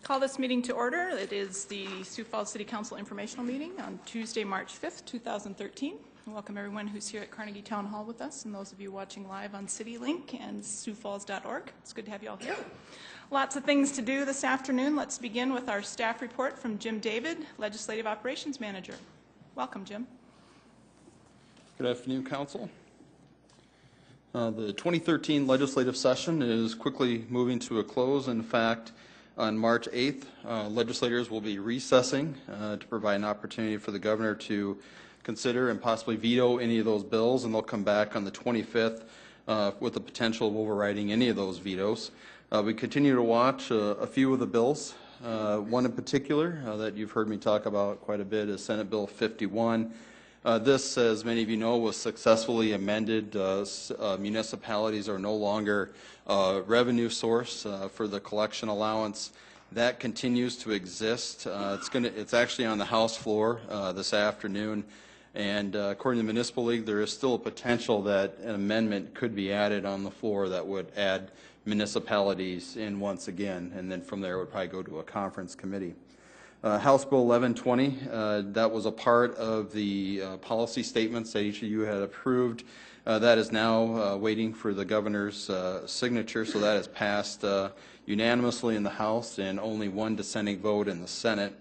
Call this meeting to order. It is the Sioux Falls City Council informational meeting on Tuesday, March 5th, 2013. I welcome everyone who's here at Carnegie Town Hall with us and those of you watching live on CityLink and siouxfalls.org. It's good to have you all here. Lots of things to do this afternoon. Let's begin with our staff report from Jim David, Legislative Operations Manager. Welcome, Jim. Good afternoon, Council. The 2013 legislative session is quickly moving to a close. In fact, on March 8th, legislators will be recessing to provide an opportunity for the governor to consider and possibly veto any of those bills, and they'll come back on the 25th with the potential of overriding any of those vetoes. We continue to watch a few of the bills. One in particular that you've heard me talk about quite a bit is Senate Bill 51. This, as many of you know, was successfully amended. Municipalities are no longer a revenue source for the collection allowance. That continues to exist. It's actually on the House floor this afternoon, and according to the Municipal League, there is still a potential that an amendment could be added on the floor that would add municipalities in once again, and then from there it would probably go to a conference committee. House Bill 1120, that was a part of the policy statements that each of you had approved. That is now waiting for the governor's signature, so that has passed unanimously in the House and only one dissenting vote in the Senate.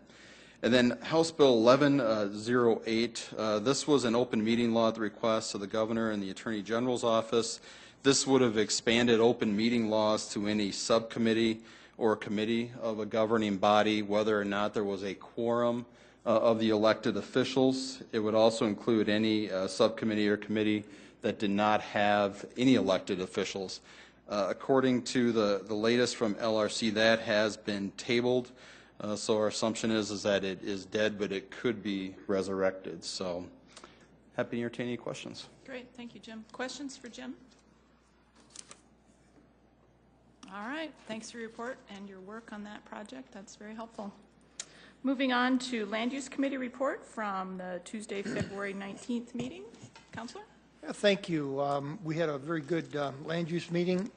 And then House Bill 1108, this was an open meeting law at the request of the governor and the Attorney General's office. This would have expanded open meeting laws to any subcommittee or committee of a governing body, whether or not there was a quorum of the elected officials. It would also include any subcommittee or committee that did not have any elected officials. According to the latest from LRC, that has been tabled. So our assumption is that it is dead, but it could be resurrected. So happy to entertain any questions. Great, thank you, Jim. Questions for Jim? All right, thanks for your report and your work on that project. That's very helpful. Moving on to Land Use Committee report from the Tuesday, February 19th meeting. Councilor? Yeah, thank you. We had a very good land use meeting.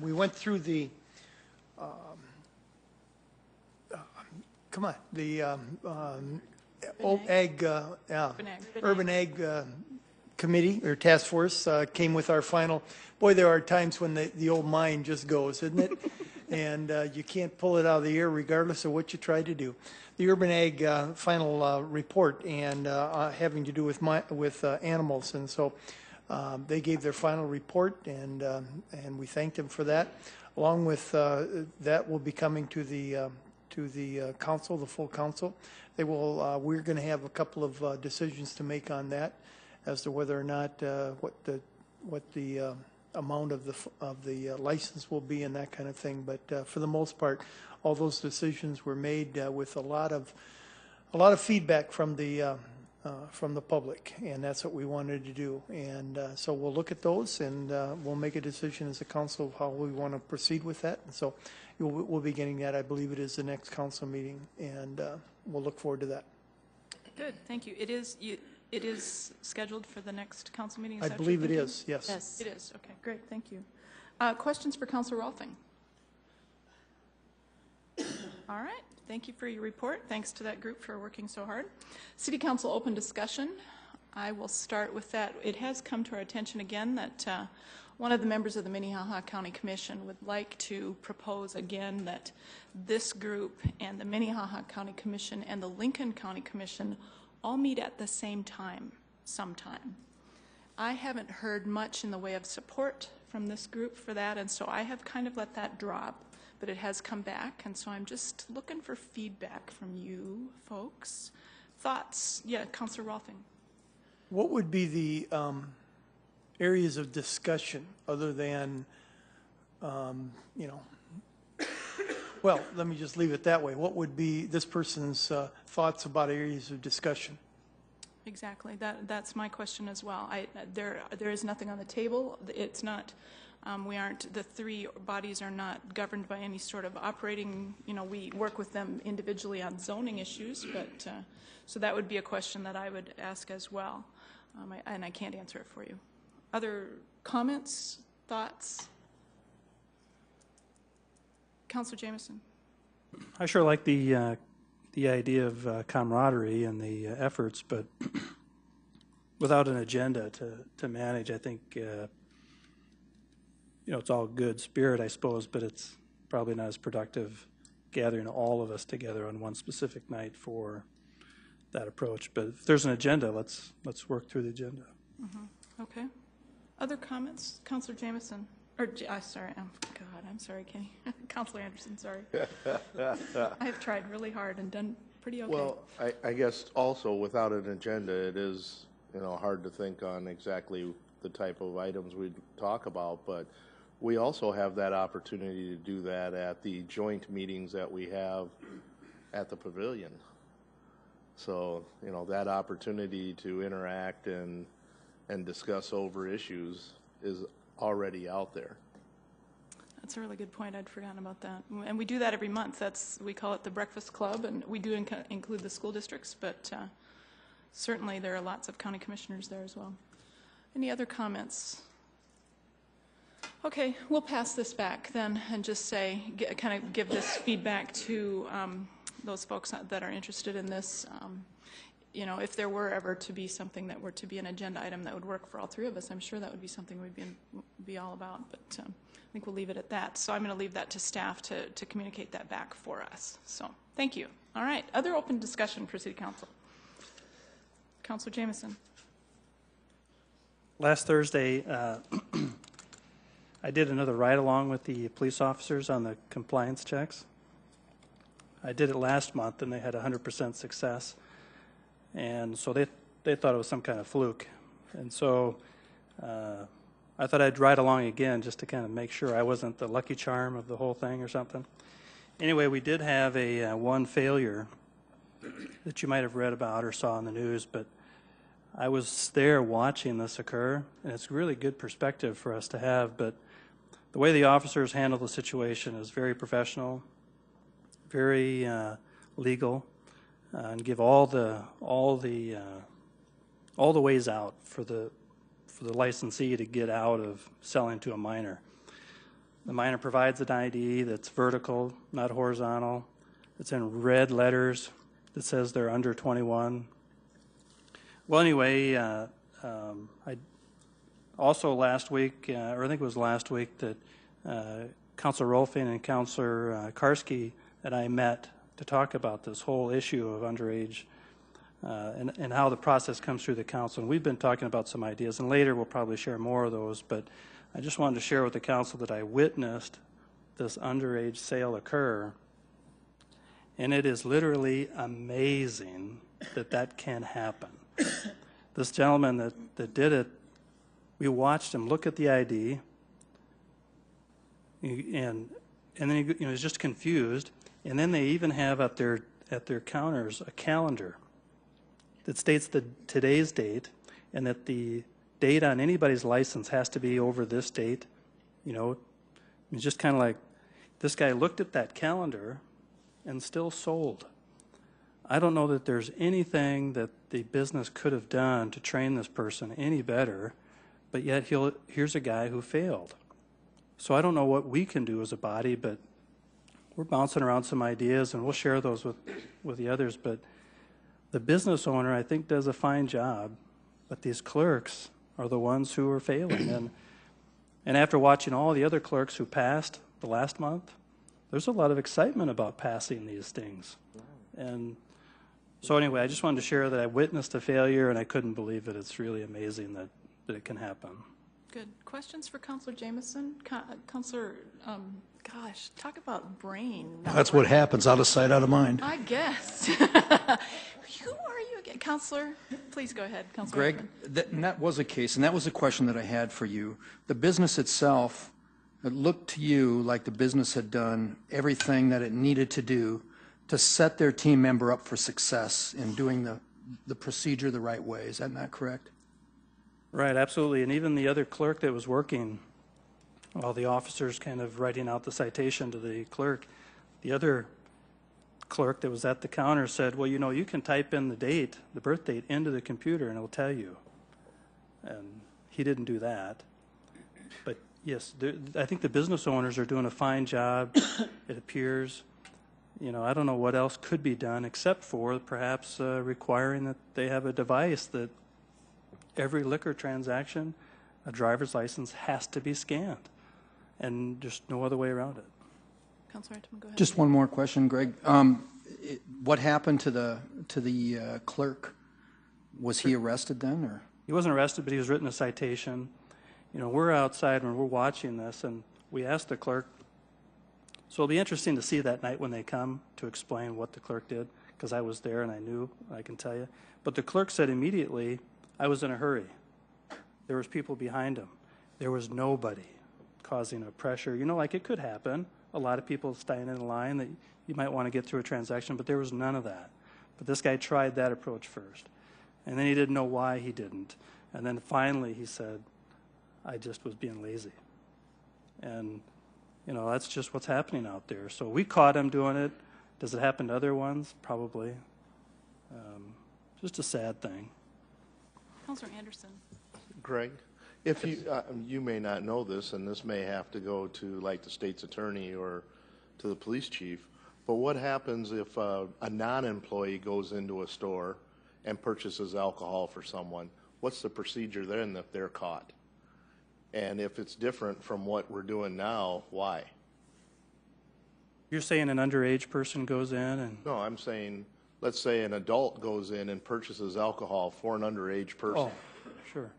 We went through the Urban Ag Committee or Task Force came with our final. Boy, there are times when the old mind just goes, isn't it? And you can't pull it out of the air regardless of what you try to do. The Urban Ag final report and having to do with animals, and so they gave their final report, and we thanked them for that. Along with that, will be coming to the council, the full council. They will. We're going to have a couple of decisions to make on that, as to whether or not what the amount of the license will be and that kind of thing. But for the most part, all those decisions were made with a lot of feedback from the public, and that's what we wanted to do. And so we'll look at those, and we'll make a decision as a council of how we want to proceed with that. And so we'll be getting that. I believe it is the next council meeting, and we'll look forward to that. Good, thank you. It is scheduled for the next council meeting? I believe it is, yes. Yes, it is. Okay, great. Thank you. Questions for Councilor Rolfing? All right. Thank you for your report. Thanks to that group for working so hard. City Council open discussion. I will start with that. It has come to our attention again that one of the members of the Minnehaha County Commission would like to propose again that this group and the Minnehaha County Commission and the Lincoln County Commission all meet at the same time sometime. I haven't heard much in the way of support from this group for that, and so I have kind of let that drop, but it has come back, and so I'm just looking for feedback from you folks. Thoughts? Yeah, Councilor Rolfing. What would be the areas of discussion other than, well, let me just leave it that way. What would be this person's thoughts about areas of discussion? Exactly. That's my question as well. There is nothing on the table. It's not. The three bodies are not governed by any sort of operating. We work with them individually on zoning issues, but so that would be a question that I would ask as well, and I can't answer it for you. Other comments, thoughts? Councilor Jameson. I sure like the idea of camaraderie and the efforts, but without an agenda to manage, I think it's all good spirit, I suppose, but it's probably not as productive gathering all of us together on one specific night for that approach. But if there's an agenda, let's work through the agenda. Mm-hmm. Okay. Other comments? Councilor Jameson. Or, sorry, I'm sorry, Kenny. Councilor Anderson, sorry. I have tried really hard and done pretty okay. Well, I guess also without an agenda, it is, hard to think on exactly the type of items we'd talk about, but we also have that opportunity to do that at the joint meetings that we have at the pavilion. So, that opportunity to interact and discuss over issues is already out there. That's a really good point. I'd forgotten about that. And we do that every month. We call it the Breakfast Club, and we do include the school districts, but certainly there are lots of county commissioners there as well. Any other comments? Okay, we'll pass this back then and just say, kind of give this feedback to those folks that are interested in this. If there were ever to be something that were to be an agenda item that would work for all three of us, I'm sure that would be something we'd be all about, but I think we'll leave it at that. So I'm going to leave that to staff to communicate that back for us. So thank you. All right, other open discussion for City Council. Councilor Jameson. Last Thursday, I did another ride-along with the police officers on the compliance checks. I did it last month, and they had 100% success. And so they thought it was some kind of fluke. And so I thought I'd ride along again just to kind of make sure I wasn't the lucky charm of the whole thing or something. Anyway, we did have a one failure that you might have read about or saw in the news, but I was there watching this occur, and it's really good perspective for us to have. But the way the officers handle the situation is very professional, very legal, and give all the ways out for the licensee to get out of selling to a minor. The minor provides an ID that's vertical, not horizontal. It's in red letters that says they're under 21. Well, anyway, I also last week, or I think it was last week, that Councilor Rolfing and Councilor Karski and I met to talk about this whole issue of underage and how the process comes through the council. And we've been talking about some ideas, and later we'll probably share more of those, but I just wanted to share with the council that I witnessed this underage sale occur, and it is literally amazing that can happen. This gentleman that did it, we watched him look at the ID, and then he was just confused. And then they even have at their counters a calendar that states today's date, and that the date on anybody's license has to be over this date. It's just kind of like this guy looked at that calendar and still sold. I don't know that there's anything that the business could have done to train this person any better, but yet here's a guy who failed. So I don't know what we can do as a body, but we're bouncing around some ideas, and we'll share those with the others. But the business owner, I think, does a fine job, but these clerks are the ones who are failing. And after watching all the other clerks who passed the last month, there's a lot of excitement about passing these things. And so anyway, I just wanted to share that I witnessed a failure, and I couldn't believe it. It's really amazing that it can happen. Good. Questions for Councilor Jameson? Councilor, talk about brain. That's what happens, out of sight, out of mind. I guess. Who are you again? Councilor, please go ahead. Councilor Greg, that was a case, and that was a question that I had for you. The business itself, it looked to you like the business had done everything that it needed to do to set their team member up for success in doing the procedure the right way. Is that not correct? Right, absolutely. And even the other clerk that was working, while the officers kind of writing out the citation to the clerk, the other clerk that was at the counter said, well, you can type in the date, the birth date, into the computer and it'll tell you. And he didn't do that. But yes, I think the business owners are doing a fine job, it appears. You know, I don't know what else could be done except for perhaps requiring that they have a device that every liquor transaction, a driver's license has to be scanned, and just no other way around it. Councilor Eidman, go ahead. Just one more question, Greg. What happened to the clerk? Was he arrested then, or? He wasn't arrested, but he was written a citation. You know, we're outside when we're watching this, and we asked the clerk. So it'll be interesting to see that night when they come to explain what the clerk did, because I was there and I knew, I can tell you. But the clerk said immediately, I was in a hurry. There was people behind him. There was nobody causing a pressure. You know, like it could happen. A lot of people standing in a line that you might want to get through a transaction, but there was none of that. But this guy tried that approach first. And then he didn't know why he didn't. And then finally he said, I just was being lazy. And, you know, that's just what's happening out there. So we caught him doing it. Does it happen to other ones? Probably. Just a sad thing. Councilor Anderson. Greg, if you may not know this, and this may have to go to like the state's attorney or to the police chief, but what happens if a non-employee goes into a store and purchases alcohol for someone? What's the procedure then if they're caught? And if it's different from what we're doing now, why? You're saying an underage person goes in and... No, I'm saying, let's say an adult goes in and purchases alcohol for an underage person. Oh, sure.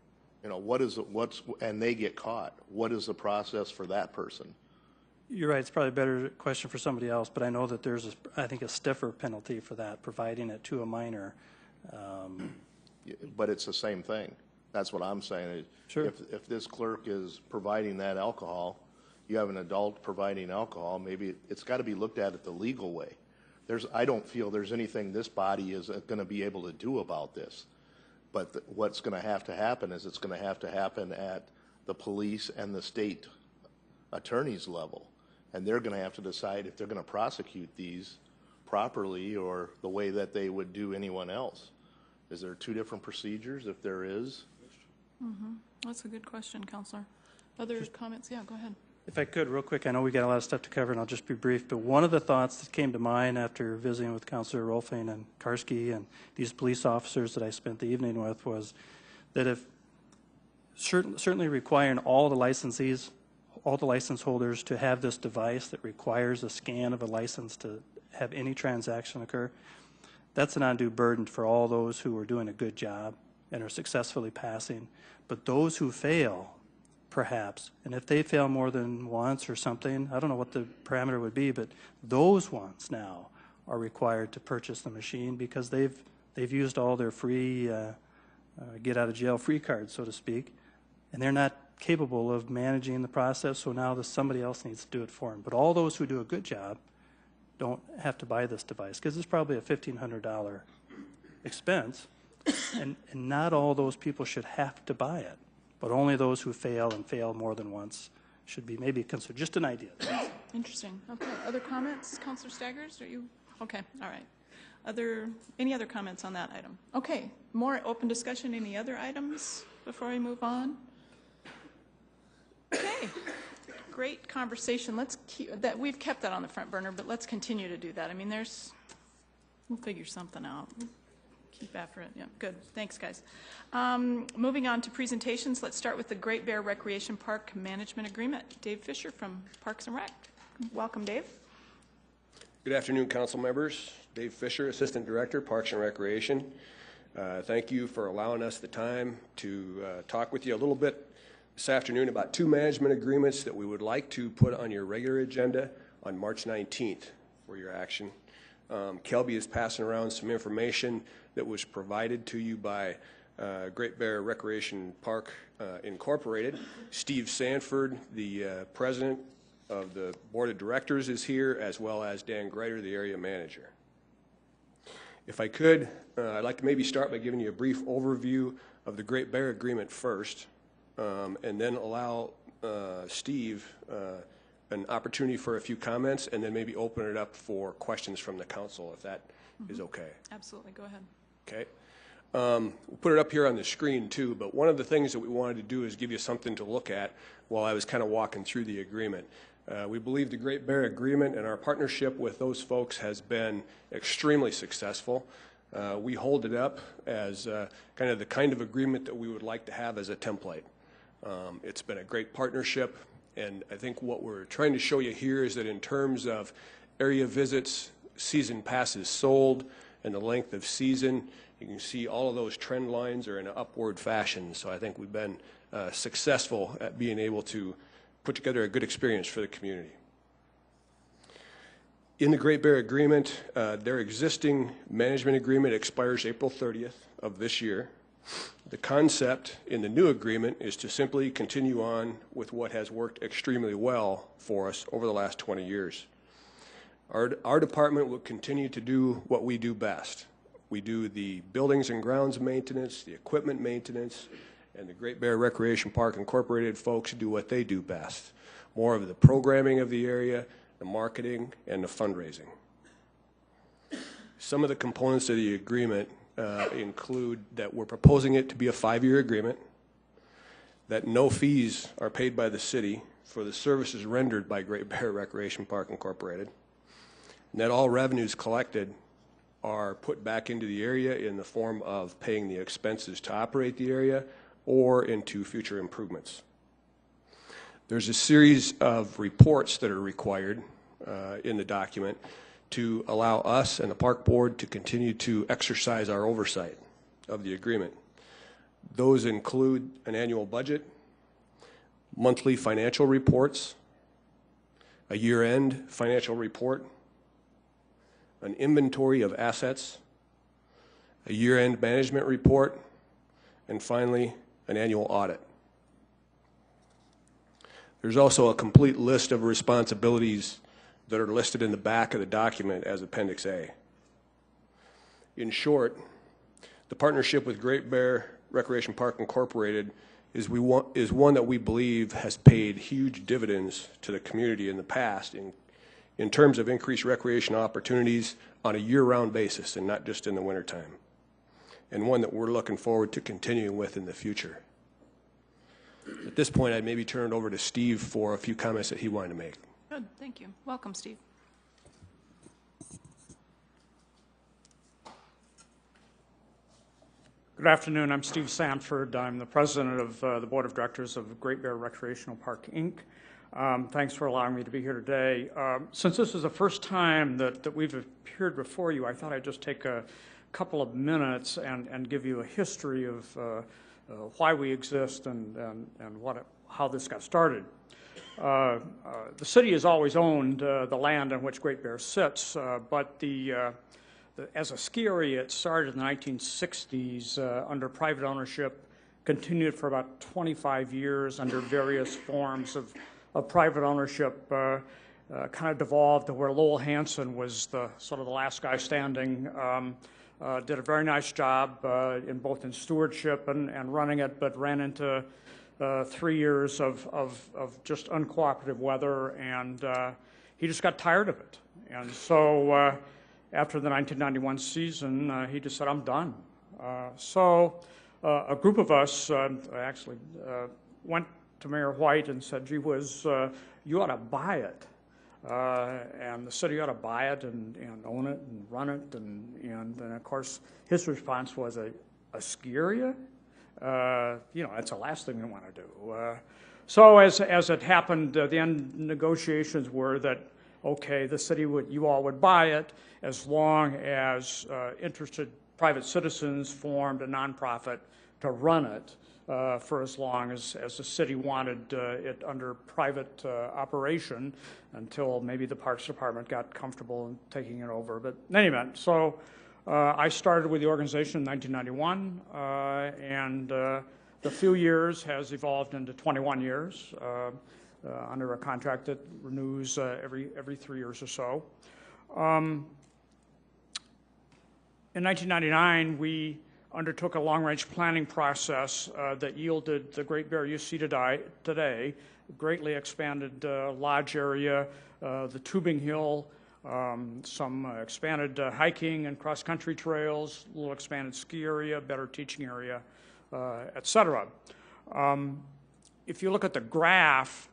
You know, and they get caught. What is the process for that person? You're right. It's probably a better question for somebody else, but I know that there's, I think, a stiffer penalty for that, providing it to a minor. But it's the same thing. That's what I'm saying. Sure. If this clerk is providing that alcohol, you have an adult providing alcohol, maybe it's got to be looked at the legal way. I don't feel there's anything this body is going to be able to do about this. But what's going to happen is it's going to happen at the police and the state attorney's level. And they're going to have to decide if they're going to prosecute these properly or the way that they would do anyone else. Is there two different procedures? If there is? Mm-hmm. That's a good question, Councilor. Other comments? Yeah, go ahead. If I could, real quick, I know we got a lot of stuff to cover, and I'll just be brief, but one of the thoughts that came to mind after visiting with Councilor Rolfing and Karski and these police officers that I spent the evening with was that if certainly requiring all the licensees, all the license holders to have this device that requires a scan of a license to have any transaction occur, that's an undue burden for all those who are doing a good job and are successfully passing. But those who fail, perhaps, and if they fail more than once or something, I don't know what the parameter would be, but those ones now are required to purchase the machine because they've used all their free get out of jail free cards, so to speak, and they're not capable of managing the process, so now somebody else needs to do it for them. But all those who do a good job don't have to buy this device because it's probably a $1,500 expense, and not all those people should have to buy it. But only those who fail and fail more than once should be maybe considered. Just an idea. Interesting. Okay. Other comments? Councilor Staggers, are you? Okay. All right. Any other comments on that item? Okay. More open discussion. Any other items before we move on? Okay. Great conversation. Let's keep that. We've kept that on the front burner, but let's continue to do that. I mean, we'll figure something out. Keep after it. Yeah, good. Thanks, guys. Moving on to presentations, let's start with the Great Bear Recreation Park Management Agreement. Dave Fisher from Parks and Rec. Welcome, Dave. Good afternoon, council members. Dave Fisher, Assistant Director, Parks and Recreation. Thank you for allowing us the time to talk with you a little bit this afternoon about two management agreements that we would like to put on your regular agenda on March 19th for your action. Kelby is passing around some information that was provided to you by Great Bear Recreation Park Incorporated. Steve Sanford, the president of the board of directors, is here, as well as Dan Greiter, the area manager. If I could, I'd like to maybe start by giving you a brief overview of the Great Bear Agreement first, and then allow Steve an opportunity for a few comments, and then maybe open it up for questions from the council, if that is okay. Absolutely. Go ahead. Okay. We'll put it up here on the screen too, but one of the things that we wanted to do is give you something to look at while I was kind of walking through the agreement. We believe the Great Bear Agreement and our partnership with those folks has been extremely successful. We hold it up as kind of agreement that we would like to have as a template. It's been a great partnership, and I think what we're trying to show you here is that in terms of area visits, season passes sold, and the length of season, you can see all of those trend lines are in an upward fashion. So I think we've been successful at being able to put together a good experience for the community. In the Great Bear Agreement, their existing management agreement expires April 30th of this year. The concept in the new agreement is to simply continue on with what has worked extremely well for us over the last 20 years. Our department will continue to do what we do best. We do the buildings and grounds maintenance, the equipment maintenance, and the Great Bear Recreation Park Incorporated folks do what they do best. More of the programming of the area, the marketing, and the fundraising. Some of the components of the agreement include that we're proposing it to be a 5-year agreement, that no fees are paid by the city for the services rendered by Great Bear Recreation Park Incorporated, and that all revenues collected are put back into the area in the form of paying the expenses to operate the area or into future improvements. There's a series of reports that are required in the document to allow us and the park board to continue to exercise our oversight of the agreement. Those include an annual budget, monthly financial reports, a year-end financial report, an inventory of assets, a year-end management report, and finally, an annual audit. There's also a complete list of responsibilities that are listed in the back of the document as Appendix A. In short, the partnership with Great Bear Recreation Park Incorporated is one that we believe has paid huge dividends to the community in the past in terms of increased recreation opportunities on a year-round basis and not just in the wintertime, and one that we're looking forward to continuing with in the future. At this point, I'd maybe turn it over to Steve for a few comments that he wanted to make. Good, thank you. Welcome, Steve. Good afternoon. I'm Steve Sanford. I'm the president of the board of directors of Great Bear Recreational Park, Inc. Thanks for allowing me to be here today. Since this is the first time that we've appeared before you, I thought I'd just take a couple of minutes and give you a history of why we exist and how this got started. The city has always owned the land on which Great Bear sits, but as a ski area, it started in the 1960s under private ownership, continued for about 25 years under various forms of private ownership, kind of devolved to where Lowell Hansen was sort of the last guy standing. Did a very nice job in stewardship and running it, but ran into 3 years of just uncooperative weather, and he just got tired of it. And so after the 1991 season, he just said, I'm done. So a group of us actually went to Mayor White and said, gee whiz, you ought to buy it. And the city ought to buy it and own it and run it. And then, of course, his response was, a ski area? That's the last thing we want to do. So as it happened, the end negotiations were that, okay, the city you all would buy it as long as interested private citizens formed a nonprofit to run it for as long as the city wanted it under private operation until maybe the Parks Department got comfortable in taking it over. But in any event, so I started with the organization in 1991, and the few years has evolved into 21 years under a contract that renews every 3 years or so. In 1999, we undertook a long-range planning process that yielded the Great Bear you see today, greatly expanded lodge area, the tubing hill, some expanded hiking and cross-country trails, a little expanded ski area, better teaching area, et cetera. If you look at the graph,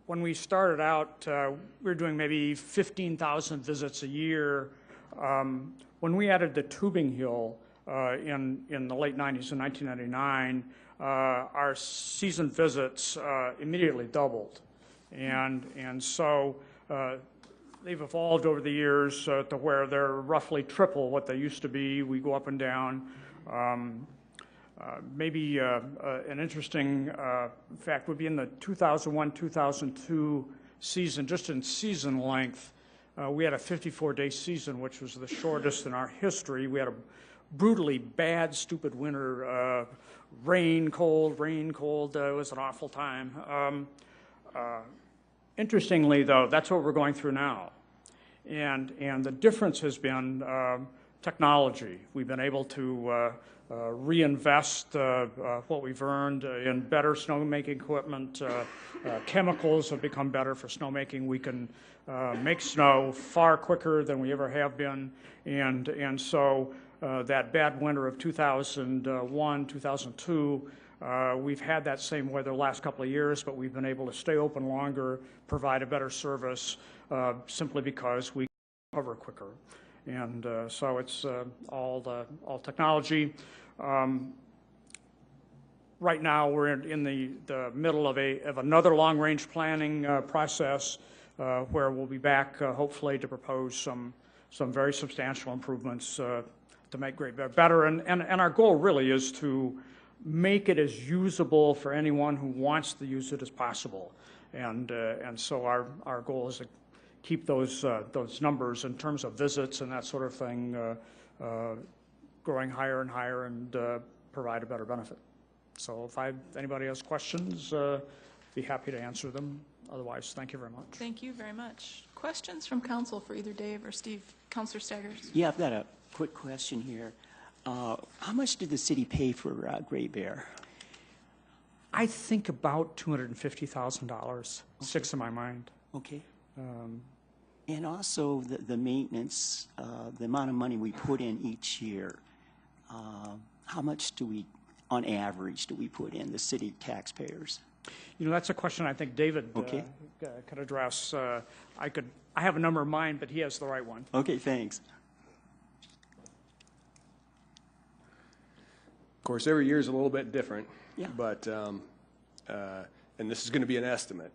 when we started out, we were doing maybe 15,000 visits a year. When we added the tubing hill in the late 90s in 1999, our season visits immediately doubled. And so they've evolved over the years to where they're roughly triple what they used to be. We go up and down. Maybe an interesting fact would be in the 2001-2002 season, just in season length, we had a 54-day season, which was the shortest in our history. We had a brutally bad, stupid winter, rain, cold. It was an awful time. Interestingly, though, that's what we're going through now. And the difference has been technology. We've been able to reinvest what we've earned in better snowmaking equipment. Chemicals have become better for snowmaking. We can make snow far quicker than we ever have been. And so that bad winter of 2001, 2002, we've had that same weather the last couple of years, but we've been able to stay open longer, provide a better service, simply because we recover quicker. And so it's all technology. Right now, we're in the middle of another long-range planning process where we'll be back, hopefully, to propose some very substantial improvements to make Great Bear better. And our goal really is to make it as usable for anyone who wants to use it as possible. And so our goal is to keep those numbers in terms of visits and that sort of thing growing higher and higher and provide a better benefit. So if anybody has questions, be happy to answer them. Otherwise, thank you very much. Thank you very much. Questions from council for either Dave or Steve? Councilor Staggers. Yeah, I've got a quick question here. How much did the city pay for Great Bear? I think about $250,000 sticks in my mind. Okay. And also the maintenance, the amount of money we put in each year, how much do we, on average, do we put in, the city taxpayers? You know, that's a question I think David could address. I have a number in mind, but he has the right one. Okay, thanks. Of course, every year is a little bit different. Yeah. But, and this is going to be an estimate.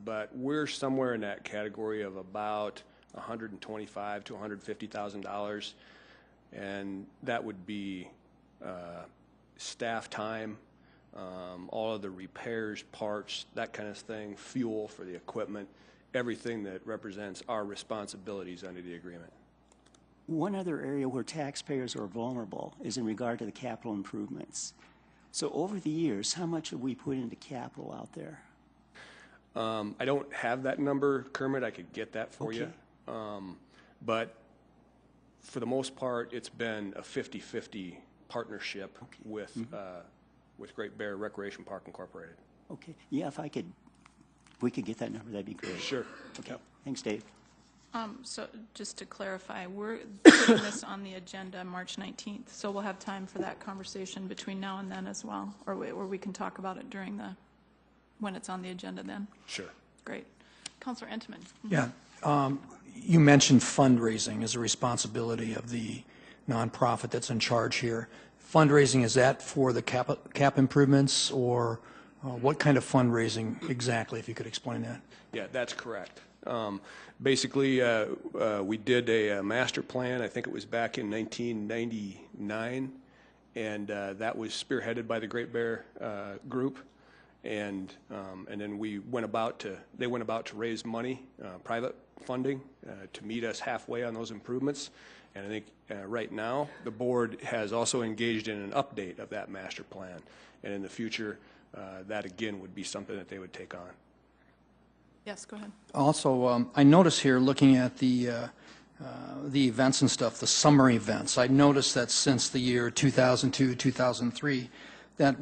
But we're somewhere in that category of about $125,000 to $150,000, and that would be staff time, all of the repairs, parts, that kind of thing, fuel for the equipment, everything that represents our responsibilities under the agreement. One other area where taxpayers are vulnerable is in regard to the capital improvements. So over the years, how much have we put into capital out there? I don't have that number, Kermit. I could get that for you. But for the most part, it's been a 50-50 partnership with Great Bear Recreation Park Incorporated. Okay. Yeah, if we could get that number, that'd be great. Sure. Okay. Thanks, Dave. So just to clarify, we're putting this on the agenda March 19th, so we'll have time for that conversation between now and then as well, or we can talk about it when it's on the agenda then. Sure. Great. Councilor Entman. Yeah. You mentioned fundraising as a responsibility of the nonprofit that's in charge here. Fundraising, is that for the cap improvements, or what kind of fundraising exactly, if you could explain that? Yeah, that's correct. Basically, we did a master plan, I think it was back in 1999, and that was spearheaded by the Great Bear group. And then they went about to raise money, private funding, to meet us halfway on those improvements. And I think right now the board has also engaged in an update of that master plan. And in the future, that again would be something that they would take on. Yes, go ahead. Also, I notice here, looking at the events and stuff, the summer events, I noticed that since the year 2002, 2003, that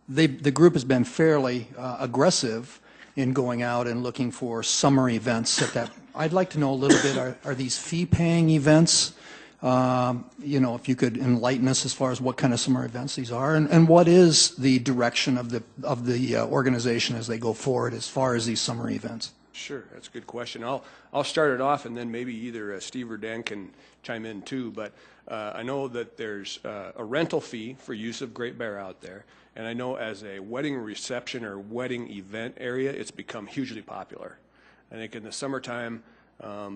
the group has been fairly aggressive in going out and looking for summer events at that. I'd like to know a little bit, are these fee-paying events You know, if you could enlighten us as far as what kind of summer events these are, and what is the direction of the organization as they go forward as far as these summer events? Sure, that's a good question. I'll start it off, and then maybe either Steve or Dan can chime in too. But I know that there's a rental fee for use of Great Bear out there, and I know as a wedding reception or wedding event area, it's become hugely popular. I think in the summertime,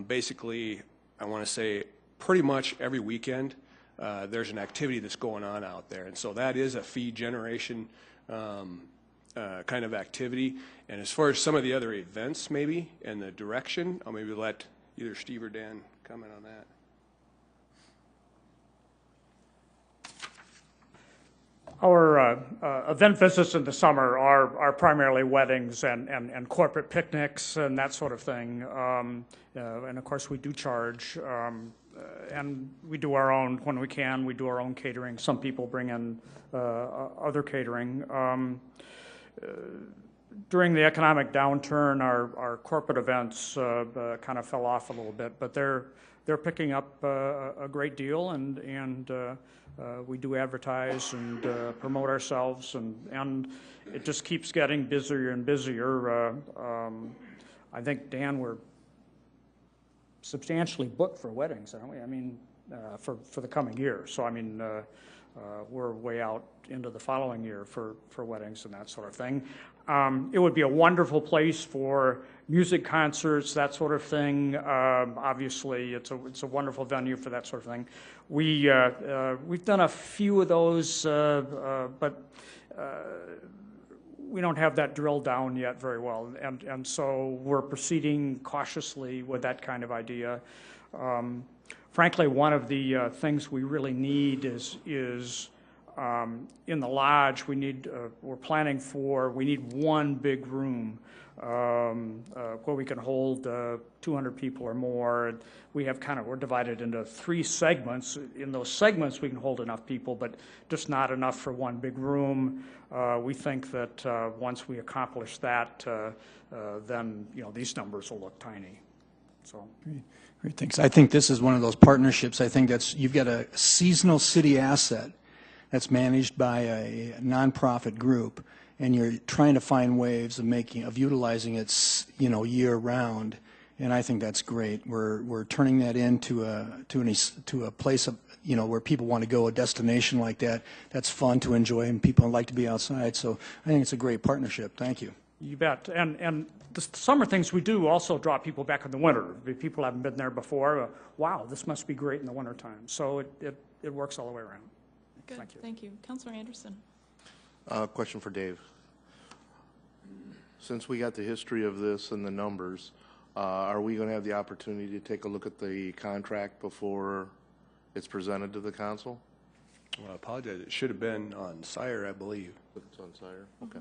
basically, I want to say pretty much every weekend, there's an activity that's going on out there, and so that is a fee generation kind of activity. And as far as some of the other events maybe and the direction, I'll maybe let either Steve or Dan comment on that. Our event visits in the summer are primarily weddings and corporate picnics and that sort of thing. And of course, we do charge, and we do our own, when we can, we do our own catering. Some people bring in other catering. During the economic downturn, our corporate events kind of fell off a little bit, but they're picking up a great deal, and we do advertise and promote ourselves, and it just keeps getting busier and busier. I think, Dan, we're substantially booked for weddings, aren't we? I mean, for the coming year. So, I mean, we're way out into the following year for weddings and that sort of thing. It would be a wonderful place for music concerts, that sort of thing. Obviously, it's a wonderful venue for that sort of thing. We've done a few of those, but we don't have that drilled down yet very well, and so we're proceeding cautiously with that kind of idea. Frankly, one of the things we really need is in the lodge. We're planning for. We need one big room where we can hold 200 people or more. We're divided into 3 segments. In those segments, we can hold enough people, but just not enough for one big room. We think that once we accomplish that, then these numbers will look tiny. So. Great, thanks. I think this is one of those partnerships. I think you've got a seasonal city asset that's managed by a nonprofit group, and you're trying to find ways of utilizing it, year round. And I think that's great. We're turning that into a place of, where people want to go, a destination like that. That's fun to enjoy, and people like to be outside. So I think it's a great partnership. Thank you. You bet. And the summer things we do also draw people back in the winter. If people haven't been there before, wow, this must be great in the wintertime. So it works all the way around. Good. Thank you. Councilor Anderson. Question for Dave. Since we got the history of this and the numbers, are we going to have the opportunity to take a look at the contract before it's presented to the council? Well, I apologize. It should have been on SIRE, I believe. But it's on SIRE? Okay.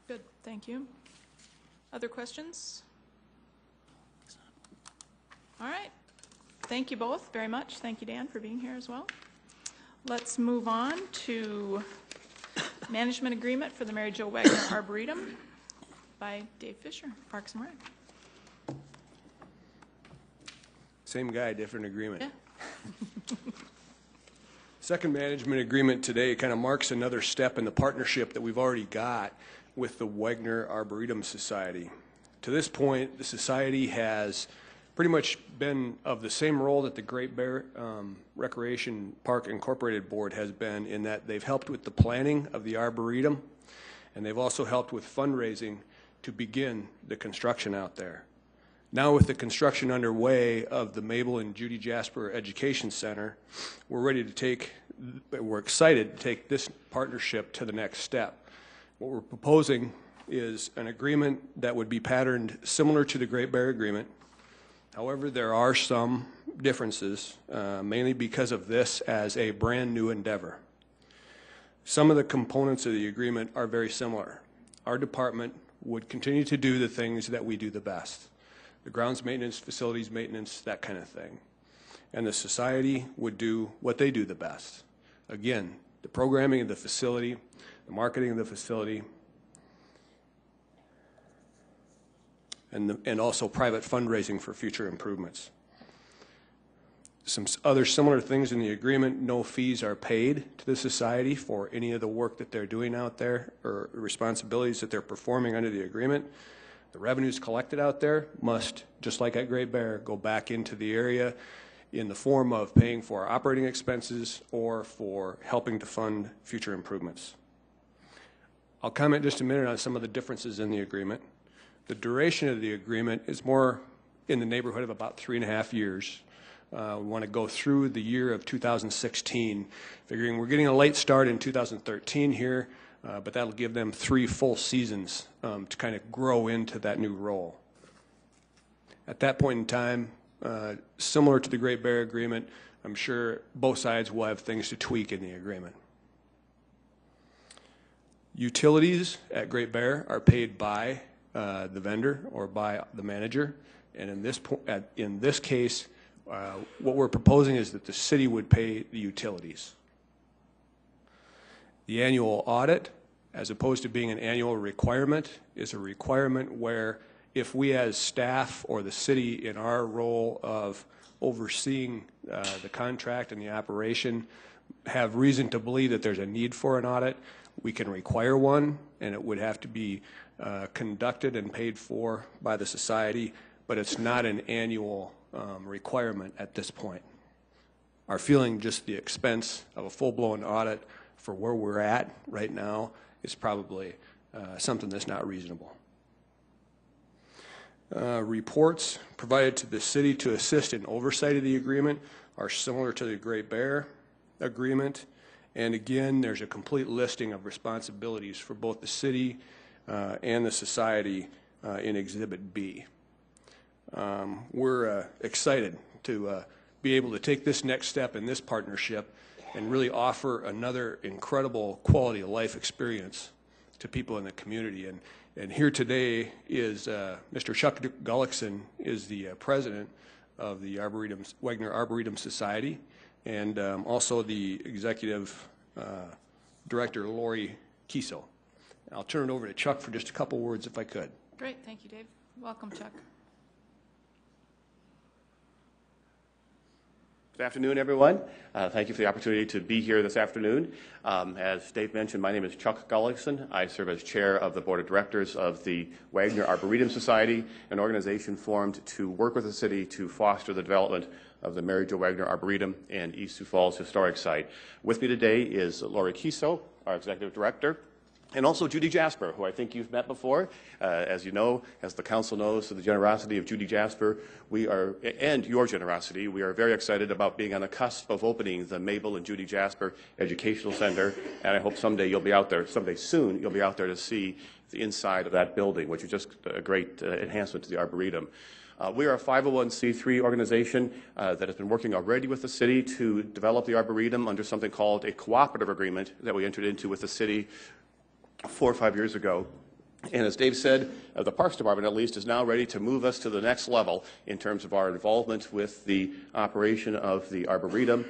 Good. Thank you. Other questions? All right. Thank you both very much. Thank you, Dan, for being here as well. Let's move on to management agreement for the Mary Jo Wagner Arboretum by Dave Fisher, Parks and Rec. Same guy, different agreement. Yeah. Second management agreement today kind of marks another step in the partnership that we've already got with the Wagner Arboretum Society. To this point, the society has pretty much been of the same role that the Great Bear Recreation Park Incorporated Board has been, in that they've helped with the planning of the Arboretum, and they've also helped with fundraising to begin the construction out there. Now, with the construction underway of the Mabel and Judy Jasper Education Center, we're excited to take this partnership to the next step. What we're proposing is an agreement that would be patterned similar to the Great Bear Agreement. However, there are some differences, mainly because of this as a brand new endeavor. Some of the components of the agreement are very similar. Our department would continue to do the things that we do the best: the grounds maintenance, facilities maintenance, that kind of thing. And the society would do what they do the best. Again, the programming of the facility, the marketing of the facility, and also private fundraising for future improvements. some other similar things in the agreement. No fees are paid to the society for any of the work that they're doing out there or responsibilities that they're performing under the agreement. The revenues collected out there must, just like at Great Bear, go back into the area in the form of paying for operating expenses or for helping to fund future improvements. I'll comment just a minute on some of the differences in the agreement. The duration of the agreement is more in the neighborhood of about 3.5 years. We want to go through the year of 2016, figuring we're getting a late start in 2013 here, but that'll give them 3 full seasons to kind of grow into that new role. At that point in time, similar to the Great Bear Agreement, I'm sure both sides will have things to tweak in the agreement. Utilities at Great Bear are paid by the vendor or by the manager, and in this case, what we're proposing is that the city would pay the utilities. The annual audit, as opposed to being an annual requirement, is a requirement where if we as staff or the city in our role of overseeing the contract and the operation have reason to believe that there's a need for an audit, we can require one, and it would have to be conducted and paid for by the society, but it's not an annual requirement at this point. Our feeling, just the expense of a full-blown audit for where we're at right now is probably something that's not reasonable. Reports provided to the city to assist in oversight of the agreement are similar to the Great Bear Agreement. And again, there's a complete listing of responsibilities for both the city and the society in Exhibit B. We're excited to be able to take this next step in this partnership and really offer another incredible quality of life experience to people in the community. And here today is Mr. Chuck Gullickson is the president of the Wagner Arboretum Society, and also the executive director, Lori Kiso. I'll turn it over to Chuck for just a couple words if I could. Great, thank you, Dave. Welcome, Chuck. Good afternoon, everyone. Thank you for the opportunity to be here this afternoon. As Dave mentioned, my name is Chuck Gullickson. I serve as chair of the board of directors of the Wagner Arboretum Society, an organization formed to work with the city to foster the development of the Mary Jo Wagner Arboretum and East Sioux Falls Historic Site. With me today is Lori Kiso, our executive director, and also Judy Jasper, who I think you've met before. As you know, as the council knows, to the generosity of Judy Jasper, and your generosity, we are very excited about being on the cusp of opening the Mabel and Judy Jasper Educational Center, and I hope someday you'll be out there, someday soon, you'll be out there to see the inside of that building, which is just a great enhancement to the Arboretum. We are a 501c3 organization that has been working already with the city to develop the Arboretum under something called a cooperative agreement that we entered into with the city 4 or 5 years ago. And as Dave said, the Parks Department at least is now ready to move us to the next level in terms of our involvement with the operation of the Arboretum.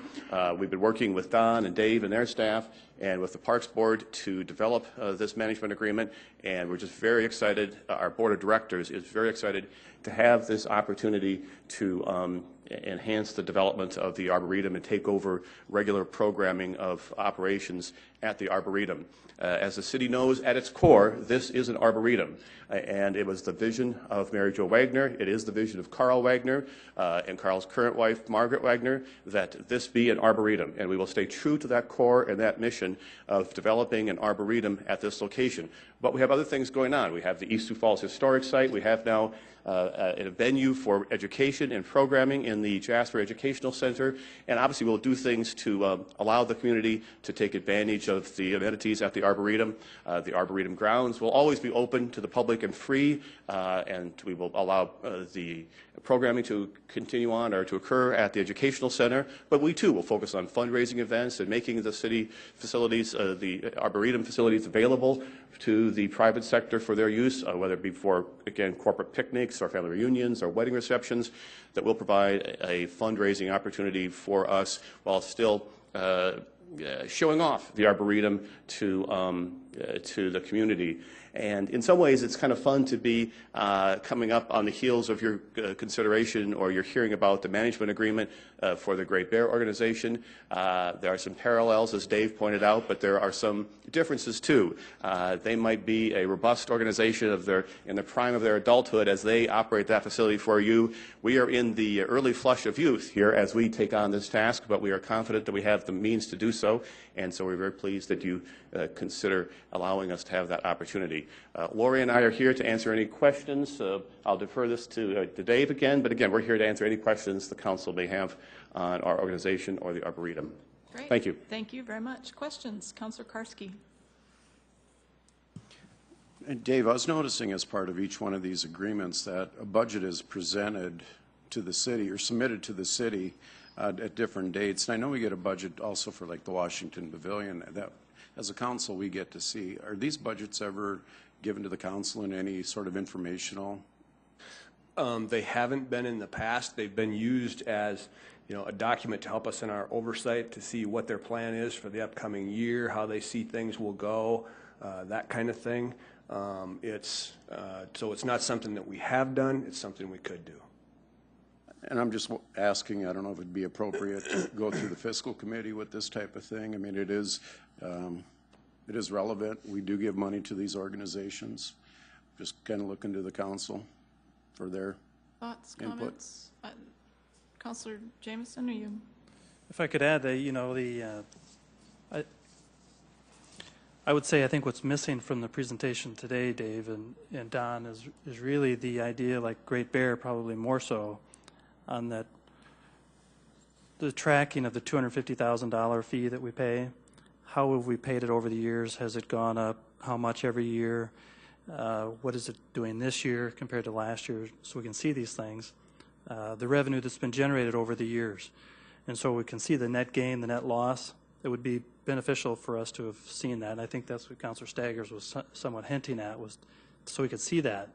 We've been working with Don and Dave and their staff and with the Parks Board to develop this management agreement, and we're just very excited. Our board of directors is very excited to have this opportunity to enhance the development of the Arboretum and take over regular programming of operations at the Arboretum. As the city knows, at its core, this is an Arboretum, and it was the vision of Mary Jo Wagner. It is the vision of Carl Wagner and Carl's current wife, Margaret Wagner, that this be an Arboretum, and we will stay true to that core and that mission of developing an Arboretum at this location. But we have other things going on. We have the East Sioux Falls Historic Site. We have now a venue for education and programming in the Jasper Educational Center, and obviously we'll do things to allow the community to take advantage of the amenities at the Arboretum. The Arboretum grounds will always be open to the public and free, and we will allow the programming to continue on or to occur at the Educational Center, but we too will focus on fundraising events and making the city facilities, the Arboretum facilities available to the private sector for their use, whether it be for, again, corporate picnics or family reunions or wedding receptions, that will provide a fundraising opportunity for us while still showing off the Arboretum to to the community. And in some ways, it's kind of fun to be coming up on the heels of your consideration or you're hearing about the management agreement for the Great Bear organization. There are some parallels, as Dave pointed out, but there are some differences too. They might be a robust organization in the prime of their adulthood as they operate that facility for you. We are in the early flush of youth here as we take on this task, but we are confident that we have the means to do so, and so we're very pleased that you consider allowing us to have that opportunity. Lori and I are here to answer any questions. I'll defer this to Dave again, but again, we're here to answer any questions the council may have on our organization or the Arboretum. Great. Thank you. Thank you very much. Questions? Councilor Karski. And Dave, I was noticing as part of each one of these agreements that a budget is presented to the city or submitted to the city at different dates. And I know we get a budget also for like the Washington Pavilion that as a council we get to see. Are these budgets ever given to the council in any sort of informational? They haven't been in the past. They've been used as, a document to help us in our oversight to see what their plan is for the upcoming year, how they see things will go, that kind of thing. So it's not something that we have done. It's something we could do. And I'm just asking, I don't know if it'd be appropriate to go through the fiscal committee with this type of thing. I mean, it is relevant. We do give money to these organizations. Just kind of looking to the council for their Thoughts, input. comments? Councilor Jameson, are you? If I could add I would say I think what's missing from the presentation today, Dave and Don, is really the idea, like Great Bear probably more so, on that the tracking of the $250,000 fee that we pay. How have we paid it over the years? Has it gone up? How much every year? What is it doing this year compared to last year? So we can see these things. The revenue that's been generated over the years. And so we can see the net gain, the net loss. It would be beneficial for us to have seen that. And I think that's what Councilor Staggers was somewhat hinting at, was so we could see that.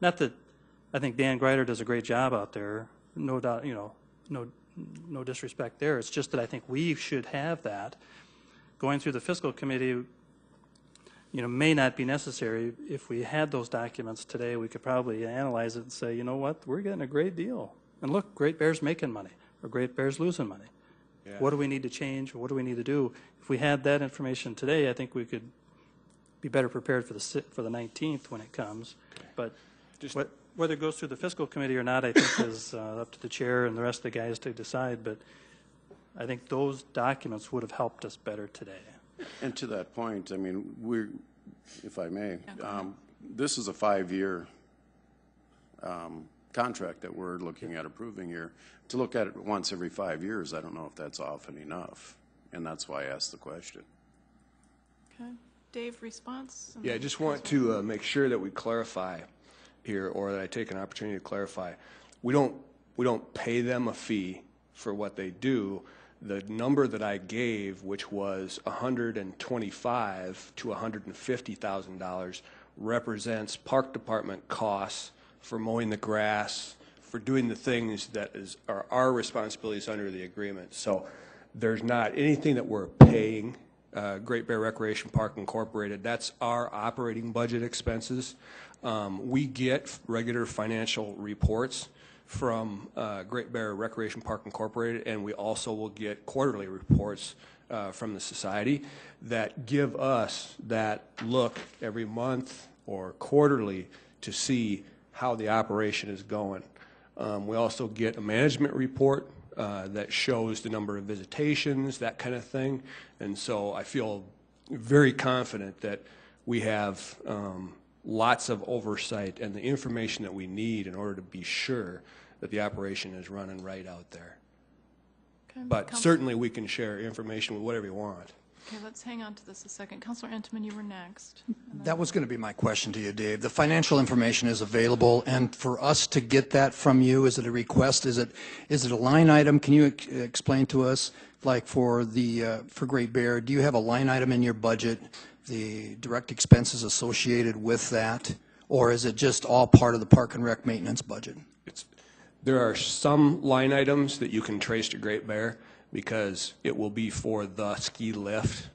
Not that I think Dan Greider does a great job out there. No doubt, no disrespect there. It's just that I think we should have that. Going through the fiscal committee, may not be necessary. If we had those documents today, we could probably analyze it and say, you know what, we're getting a great deal. And look, Great Bear's making money, or Great Bear's losing money. Yeah. What do we need to change? What do we need to do? If we had that information today, I think we could be better prepared for the 19th when it comes. Okay. But whether it goes through the fiscal committee or not, I think is up to the chair and the rest of the guys to decide. But I think those documents would have helped us better today. And to that point, I mean, if I may, this is a 5-year contract that we're looking at approving here. To look at it once every 5 years, I don't know if that's often enough, and that's why I asked the question. Okay. Dave, response? Yeah, I just want to make sure that we clarify here, or that I take an opportunity to clarify. We don't pay them a fee for what they do. The number that I gave, which was $125,000 to $150,000, represents park department costs for mowing the grass, for doing the things that are our responsibilities under the agreement. So there's not anything that we're paying Great Bear Recreation Park Incorporated. That's our operating budget expenses. We get regular financial reports from Great Bear Recreation Park Incorporated, and we also will get quarterly reports from the society that give us that look every month or quarterly to see how the operation is going. We also get a management report that shows the number of visitations, that kind of thing. And so I feel very confident that we have lots of oversight and the information that we need in order to be sure that the operation is running right out there. Okay. But certainly we can share information with whatever you want. Okay, let's hang on to this a second. Councilor Entman, you were next. That was going to be my question to you, Dave. The financial information is available, and for us to get that from you, is it a request? Is it a line item? Can you explain to us, like for Great Bear, do you have a line item in your budget, the direct expenses associated with that, or is it just all part of the Park and Rec maintenance budget? There are some line items that you can trace to Great Bear because it will be for the ski lift,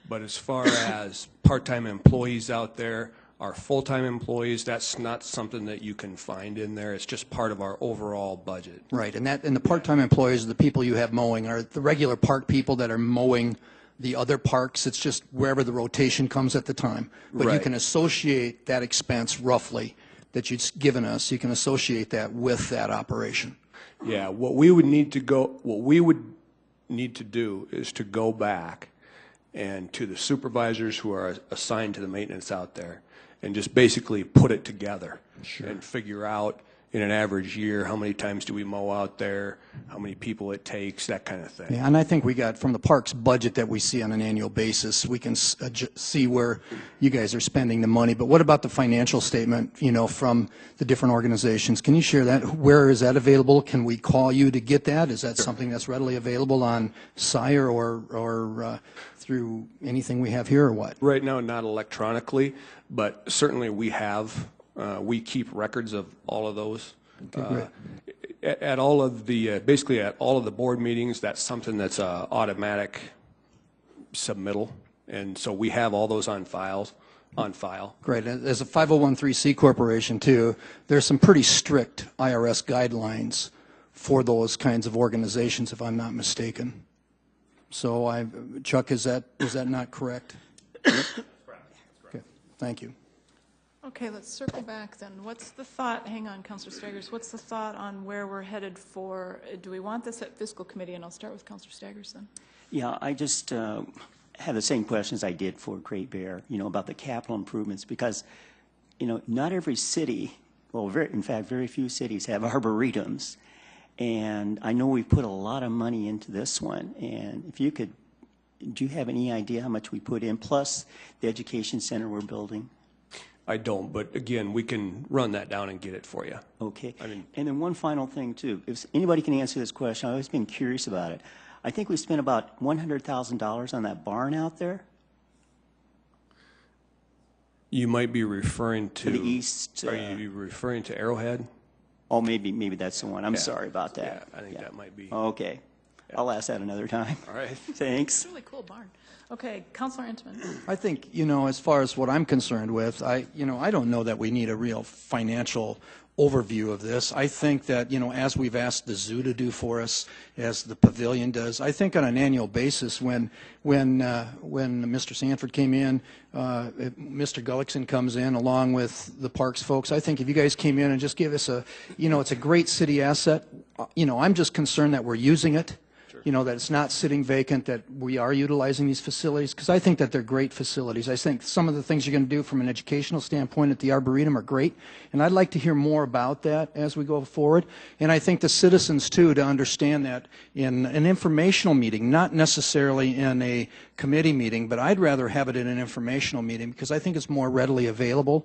But as far as part-time employees out there, our full-time employees, that's not something that you can find in there. It's just part of our overall budget. Right, and the part-time employees, the people you have mowing, are the regular park people that are mowing the other parks. It's just wherever the rotation comes at the time. But you Right. can associate that expense roughly that you've given us, you can associate that with that operation. Yeah, what we would need to do is to go back and to the supervisors who are assigned to the maintenance out there and just basically put it together and figure out in an average year how many times do we mow out there, how many people it takes, that kind of thing. Yeah, and I think we got, from the parks budget that we see on an annual basis, we can see where you guys are spending the money. But what about the financial statement, you know, from the different organizations? Can you share that? Where is that available? Can we call you to get that? Is that something that's readily available on SIRE or through anything we have here, or what? Right now, not electronically, but certainly we have. We keep records of all of those. At all of the, basically at all of the board meetings, that's something that's automatic submittal. And so we have all those on file. Great. As a 501(c) corporation too, there's some pretty strict IRS guidelines for those kinds of organizations, if I'm not mistaken. So Chuck, is that not correct? Okay. Thank you. Okay, let's circle back then. What's the thought, hang on, Councilor Staggers, what's the thought on where we're headed for, do we want this at fiscal committee? And I'll start with Councilor Staggers then. Yeah, I just have the same questions I did for Great Bear, you know, about the capital improvements, because, you know, not every city, well, in fact, very few cities have arboretums. And I know we've put a lot of money into this one. And if you could, do you have any idea how much we put in, plus the education center we're building? I don't, but again, we can run that down and get it for you. Okay. I mean, and then one final thing, too. If anybody can answer this question, I've always been curious about it. I think we spent about $100,000 on that barn out there. You might be referring to the east. Are you referring to Arrowhead? Oh, maybe that's the one. I'm sorry about that. Yeah, I think that might be. Okay. Yeah. I'll ask that another time. All right. Thanks. It's a really cool barn. Okay, Councilor Entman. I think, you know, as far as what I'm concerned with, I don't know that we need a real financial overview of this. I think that, you know, as we've asked the zoo to do for us, as the pavilion does, I think on an annual basis, when Mr. Sanford came in, Mr. Gullickson comes in along with the parks folks, I think if you guys came in and just give us it's a great city asset. You know, I'm just concerned that we're using it. You know, that it's not sitting vacant, that we are utilizing these facilities, because I think that they're great facilities. I think some of the things you're going to do from an educational standpoint at the Arboretum are great, and I'd like to hear more about that as we go forward. And I think the citizens, too, to understand that in an informational meeting, not necessarily in a committee meeting, but I'd rather have it in an informational meeting because I think it's more readily available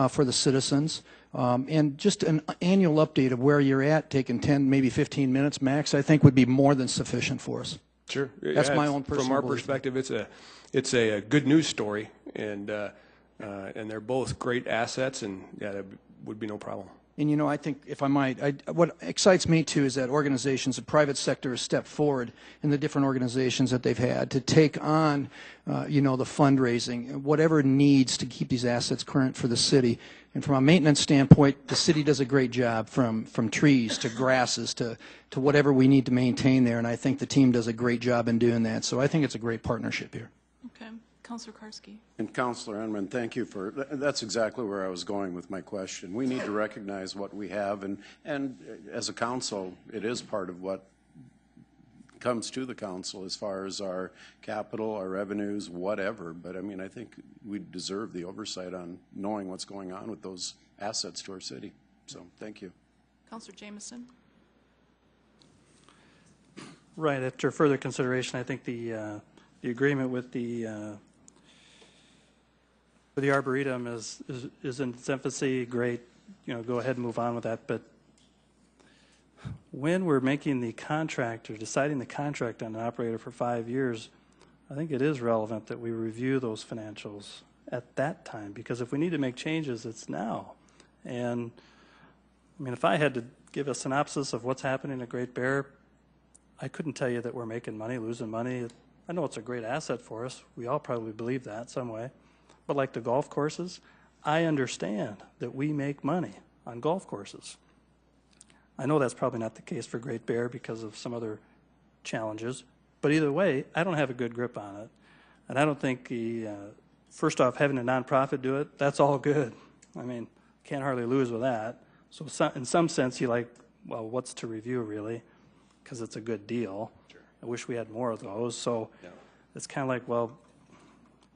for the citizens. And just an annual update of where you're at, taking 10, maybe 15 minutes max, I think would be more than sufficient for us. Sure. That's my own personal From our belief. perspective, it's a good news story, and they're both great assets, and yeah, that would be no problem. And, you know, I think, if I might, what excites me, too, is that organizations, the private sector has stepped forward in the different organizations that they've had to take on, the fundraising, whatever needs to keep these assets current for the city. And from a maintenance standpoint, the city does a great job from trees to grasses to whatever we need to maintain there. And I think the team does a great job in doing that. So I think it's a great partnership here. Okay, Councilor Karski. And Councilor Enman, thank you for, that's exactly where I was going with my question. We need to recognize what we have, and as a council, it is part of what comes to the council as far as our capital, our revenues, whatever. But I mean, I think we deserve the oversight on knowing what's going on with those assets to our city. So thank you. Councilor Jameson. Right. After further consideration, I think the agreement with the Arboretum is in its infancy. Great. You know, go ahead and move on with that. But when we're making the contract or deciding the contract on an operator for 5 years, I think it is relevant that we review those financials at that time, because if we need to make changes, it's now. And I mean, if I had to give a synopsis of what's happening at Great Bear, I couldn't tell you that we're making money, losing money. I know it's a great asset for us. We all probably believe that some way. But like the golf courses, I understand that we make money on golf courses. I know that's probably not the case for Great Bear because of some other challenges. But either way, I don't have a good grip on it. And I don't think first off, having a nonprofit do it, that's all good. I mean, can't hardly lose with that. So in some sense, you're like, well, what's to review really? Because it's a good deal. Sure. I wish we had more of those. So it's kind of like, well,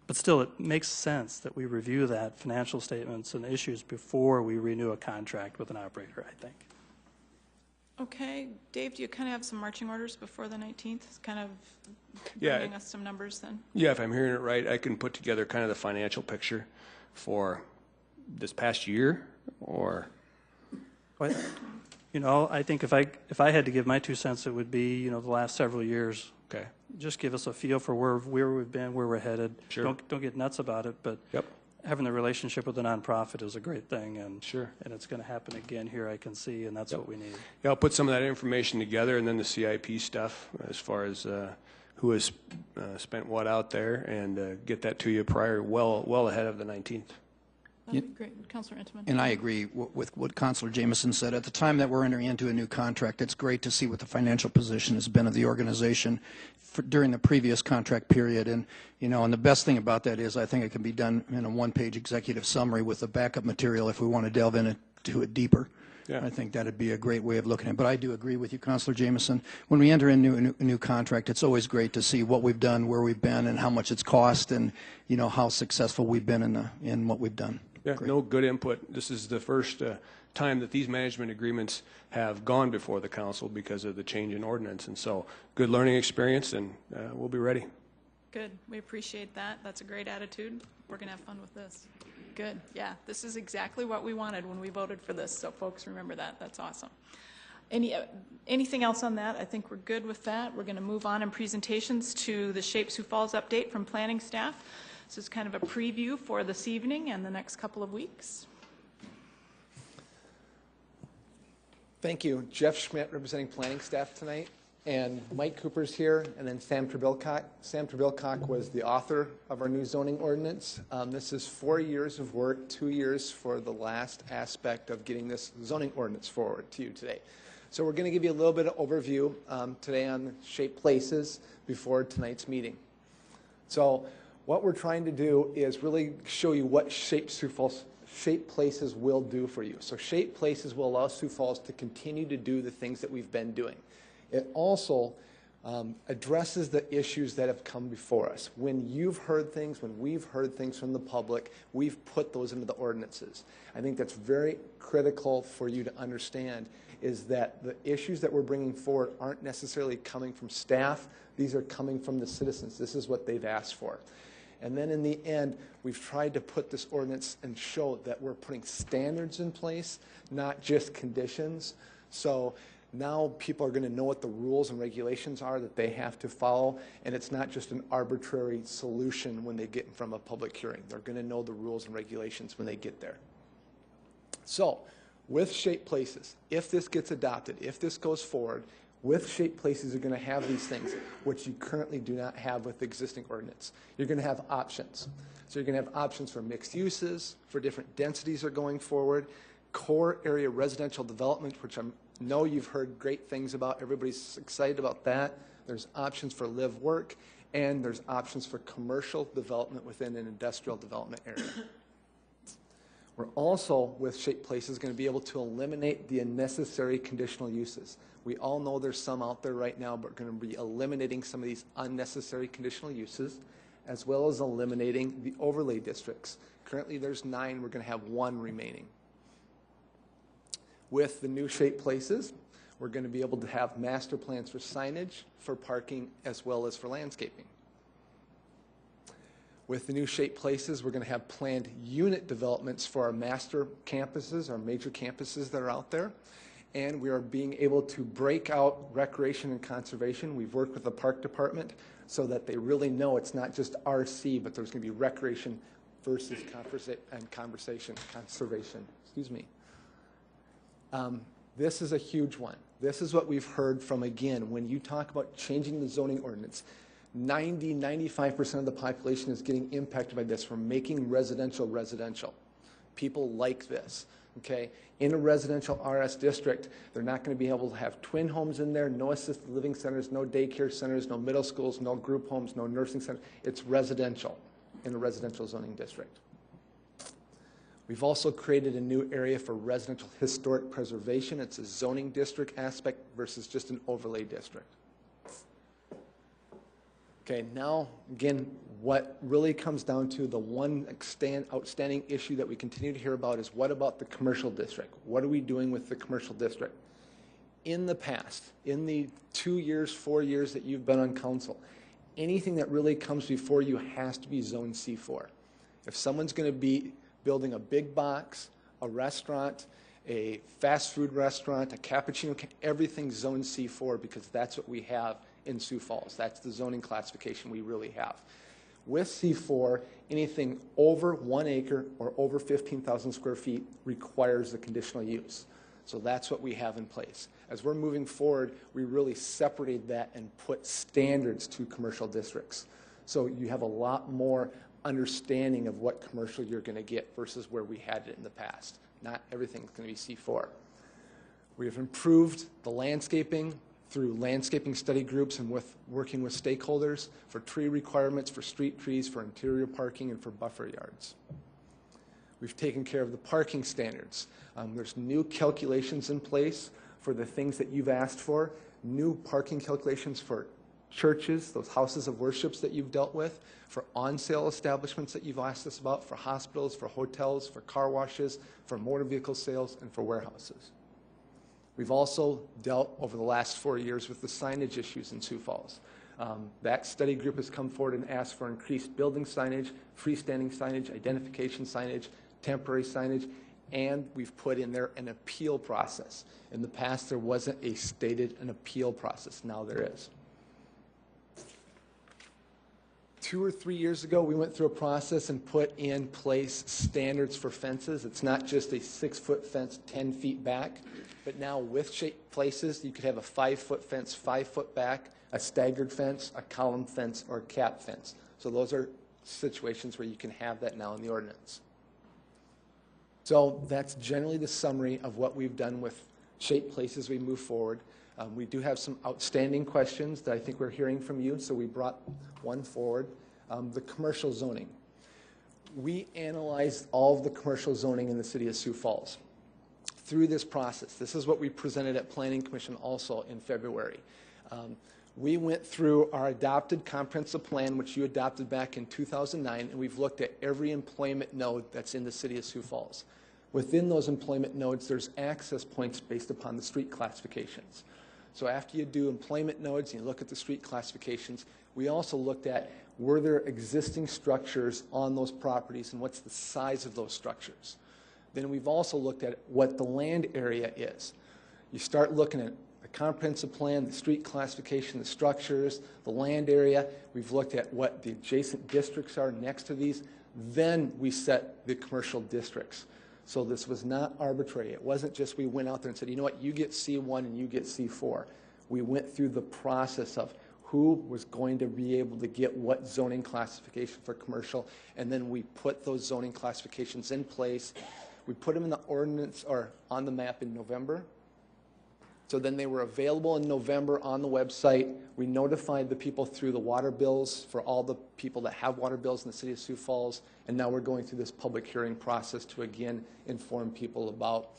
but still it makes sense that we review that financial statements and issues before we renew a contract with an operator, I think. Okay, Dave, do you kind of have some marching orders before the 19th? Kind of bringing us some numbers then? Yeah, if I'm hearing it right, I can put together kind of the financial picture for this past year, or? Well, you know, I think if I had to give my 2 cents, it would be, you know, the last several years. Okay. Just give us a feel for where we've been, where we're headed. Sure. Don't get nuts about it, but having the relationship with the nonprofit is a great thing, and and it's going to happen again here, I can see, and that's what we need. Yeah, I'll put some of that information together, and then the CIP stuff as far as who has spent what out there, and get that to you well ahead of the 19th. That'd be great. Councilor Intiman. And I agree with what Councilor Jameson said. At the time that we're entering into a new contract, it's great to see what the financial position has been of the organization during the previous contract period. And, you know, and the best thing about that is I think it can be done in a one-page executive summary with the backup material if we want to delve into it deeper. Yeah. I think that would be a great way of looking at it. But I do agree with you, Councilor Jameson. When we enter into a new contract, it's always great to see what we've done, where we've been, and how much it's cost, and, you know, how successful we've been in what we've done. Yeah, no, good input. This is the first time that these management agreements have gone before the council because of the change in ordinance. And so good learning experience, and we'll be ready. Good. We appreciate that. That's a great attitude. We're going to have fun with this. Good. Yeah, this is exactly what we wanted when we voted for this. So folks, remember that. That's awesome. Anything else on that? I think we're good with that. We're going to move on in presentations to the Shape Sioux Falls update from planning staff. This is kind of a preview for this evening and the next couple of weeks. Thank you. Jeff Schmidt representing planning staff tonight, and Mike Cooper's here, and then Sam Trebilcock. Sam Trebilcock was the author of our new zoning ordinance. This is 4 years of work, 2 years for the last aspect of getting this zoning ordinance forward to you today. So we're going to give you a little bit of overview today on Shape Places before tonight's meeting. So what we're trying to do is really show you what Shape Places will do for you. So Shape Places will allow Sioux Falls to continue to do the things that we've been doing. It also addresses the issues that have come before us. When you've heard things, when we've heard things from the public, we've put those into the ordinances. I think that's very critical for you to understand, is that the issues that we're bringing forward aren't necessarily coming from staff. These are coming from the citizens. This is what they've asked for. And then in the end, we've tried to put this ordinance and show that we're putting standards in place, not just conditions. So now people are going to know what the rules and regulations are that they have to follow, and it's not just an arbitrary solution when they get from a public hearing. They're going to know the rules and regulations when they get there. So with Shape Places, if this gets adopted, if this goes forward, with Shape Places, you're going to have these things, which you currently do not have with the existing ordinance. You're going to have options. So you're going to have options for mixed uses, for different densities that are going forward, core area residential development, which I know you've heard great things about. Everybody's excited about that. There's options for live work, and there's options for commercial development within an industrial development area. We're also, with Shape Places, going to be able to eliminate the unnecessary conditional uses. We all know there's some out there right now, but we're going to be eliminating some of these unnecessary conditional uses, as well as eliminating the overlay districts. Currently there's 9, we're going to have 1 remaining. With the new Shape Places, we're going to be able to have master plans for signage, for parking, as well as for landscaping. With the new Shape Places, we're going to have planned unit developments for our master campuses, our major campuses that are out there. And we are being able to break out recreation and conservation. We've worked with the park department so that they really know it's not just RC, but there's going to be recreation versus conservation. Excuse me. This is a huge one. This is what we've heard from, again, when you talk about changing the zoning ordinance. 95% of the population is getting impacted by this. We're making residential residential. People like this, okay? In a residential RS district, they're not going to be able to have twin homes in there, no assisted living centers, no daycare centers, no middle schools, no group homes, no nursing centers. It's residential in a residential zoning district. We've also created a new area for residential historic preservation. It's a zoning district aspect versus just an overlay district. Okay, now, again, what really comes down to the one outstanding issue that we continue to hear about is what about the commercial district? What are we doing with the commercial district? In the past, in the 2 years, 4 years that you've been on council, anything that really comes before you has to be Zone C4. If someone's going to be building a big box, a restaurant, a fast food restaurant, a cappuccino, everything's Zone C4 because that's what we have in Sioux Falls. That's the zoning classification we really have. With C4, anything over 1 acre or over 15,000 square feet requires a conditional use. So that's what we have in place. As we're moving forward, we really separated that and put standards to commercial districts. So you have a lot more understanding of what commercial you're going to get versus where we had it in the past. Not everything's going to be C4. We have improved the landscaping through landscaping study groups and with working with stakeholders for tree requirements, for street trees, for interior parking, and for buffer yards. We've taken care of the parking standards. There's new calculations in place for the things that you've asked for, new parking calculations for churches, those houses of worships that you've dealt with, for on-sale establishments that you've asked us about, for hospitals, for hotels, for car washes, for motor vehicle sales, and for warehouses. We've also dealt over the last 4 years with the signage issues in Sioux Falls. That study group has come forward and asked for increased building signage, freestanding signage, identification signage, temporary signage, and we've put in there an appeal process. In the past, there wasn't a stated an appeal process. Now there is. 2 or 3 years ago, we went through a process and put in place standards for fences. It's not just a 6-foot fence 10 feet back, but now with shaped places, you could have a 5-foot fence 5 foot back, a staggered fence, a column fence, or a cap fence. So those are situations where you can have that now in the ordinance. So that's generally the summary of what we've done with shaped places we move forward. We do have some outstanding questions that I think we're hearing from you, so we brought one forward. The commercial zoning. We analyzed all of the commercial zoning in the city of Sioux Falls. Through this process, this is what we presented at Planning Commission also in February. We went through our adopted comprehensive plan, which you adopted back in 2009, and we've looked at every employment node that's in the city of Sioux Falls. Within those employment nodes, there's access points based upon the street classifications. So after you do employment nodes and you look at the street classifications, we also looked at were there existing structures on those properties and what's the size of those structures. Then we've also looked at what the land area is. You start looking at the comprehensive plan, the street classification, the structures, the land area. We've looked at what the adjacent districts are next to these. Then we set the commercial districts. So this was not arbitrary. It wasn't just we went out there and said, you know what, you get C1 and you get C4. We went through the process of who was going to be able to get what zoning classification for commercial, and then we put those zoning classifications in place. We put them in the ordinance or on the map in November. So then they were available in November on the website. We notified the people through the water bills for all the people that have water bills in the city of Sioux Falls. And now we're going through this public hearing process to again inform people about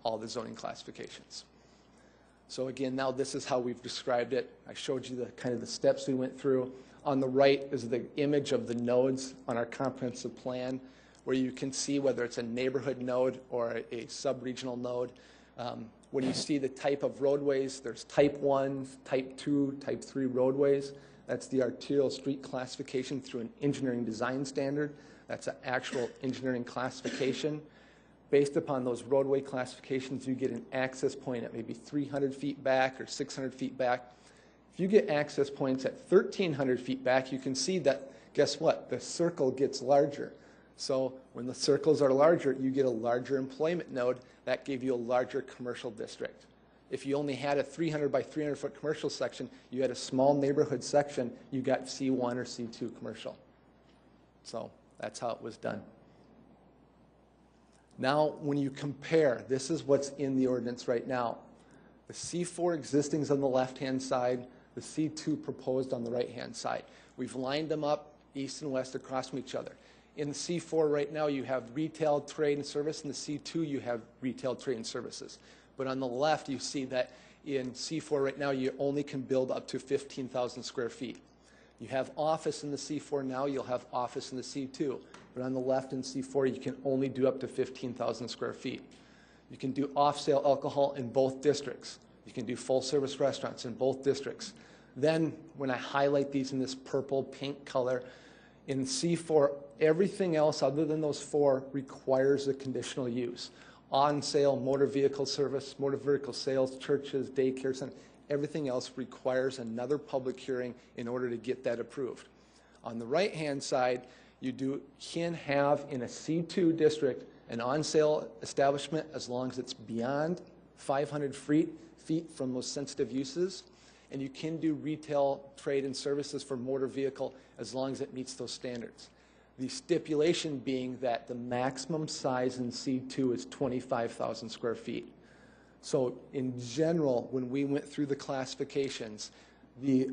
all the zoning classifications. So again, now this is how we've described it. I showed you the kind of the steps we went through. On the right is the image of the nodes on our comprehensive plan, where you can see whether it's a neighborhood node or a sub-regional node. When you see the type of roadways, there's type 1, type 2, type 3 roadways. That's the arterial street classification through an engineering design standard. That's an actual engineering classification. Based upon those roadway classifications, you get an access point at maybe 300 feet back or 600 feet back. If you get access points at 1,300 feet back, you can see that, guess what? The circle gets larger. So when the circles are larger, you get a larger employment node. That gave you a larger commercial district. If you only had a 300 by 300 foot commercial section, you had a small neighborhood section, you got C1 or C2 commercial. So that's how it was done. Now, when you compare, this is what's in the ordinance right now. The C4 existing is on the left-hand side, the C2 proposed on the right-hand side. We've lined them up east and west across from each other. In the C4 right now, you have retail, trade, and service. In the C2, you have retail, trade, and services. But on the left, you see that in C4 right now, you only can build up to 15,000 square feet. You have office in the C4 now, you'll have office in the C2. But on the left in C4, you can only do up to 15,000 square feet. You can do off-sale alcohol in both districts. You can do full-service restaurants in both districts. Then, when I highlight these in this purple, pink color, in C4, everything else other than those four requires a conditional use. On-sale motor vehicle service, motor vehicle sales, churches, daycare centers, everything else requires another public hearing in order to get that approved. On the right-hand side, you can have in a C2 district an on-sale establishment as long as it's beyond 500 feet from those sensitive uses. And you can do retail, trade, and services for motor vehicle as long as it meets those standards. The stipulation being that the maximum size in C2 is 25,000 square feet. So in general, when we went through the classifications, the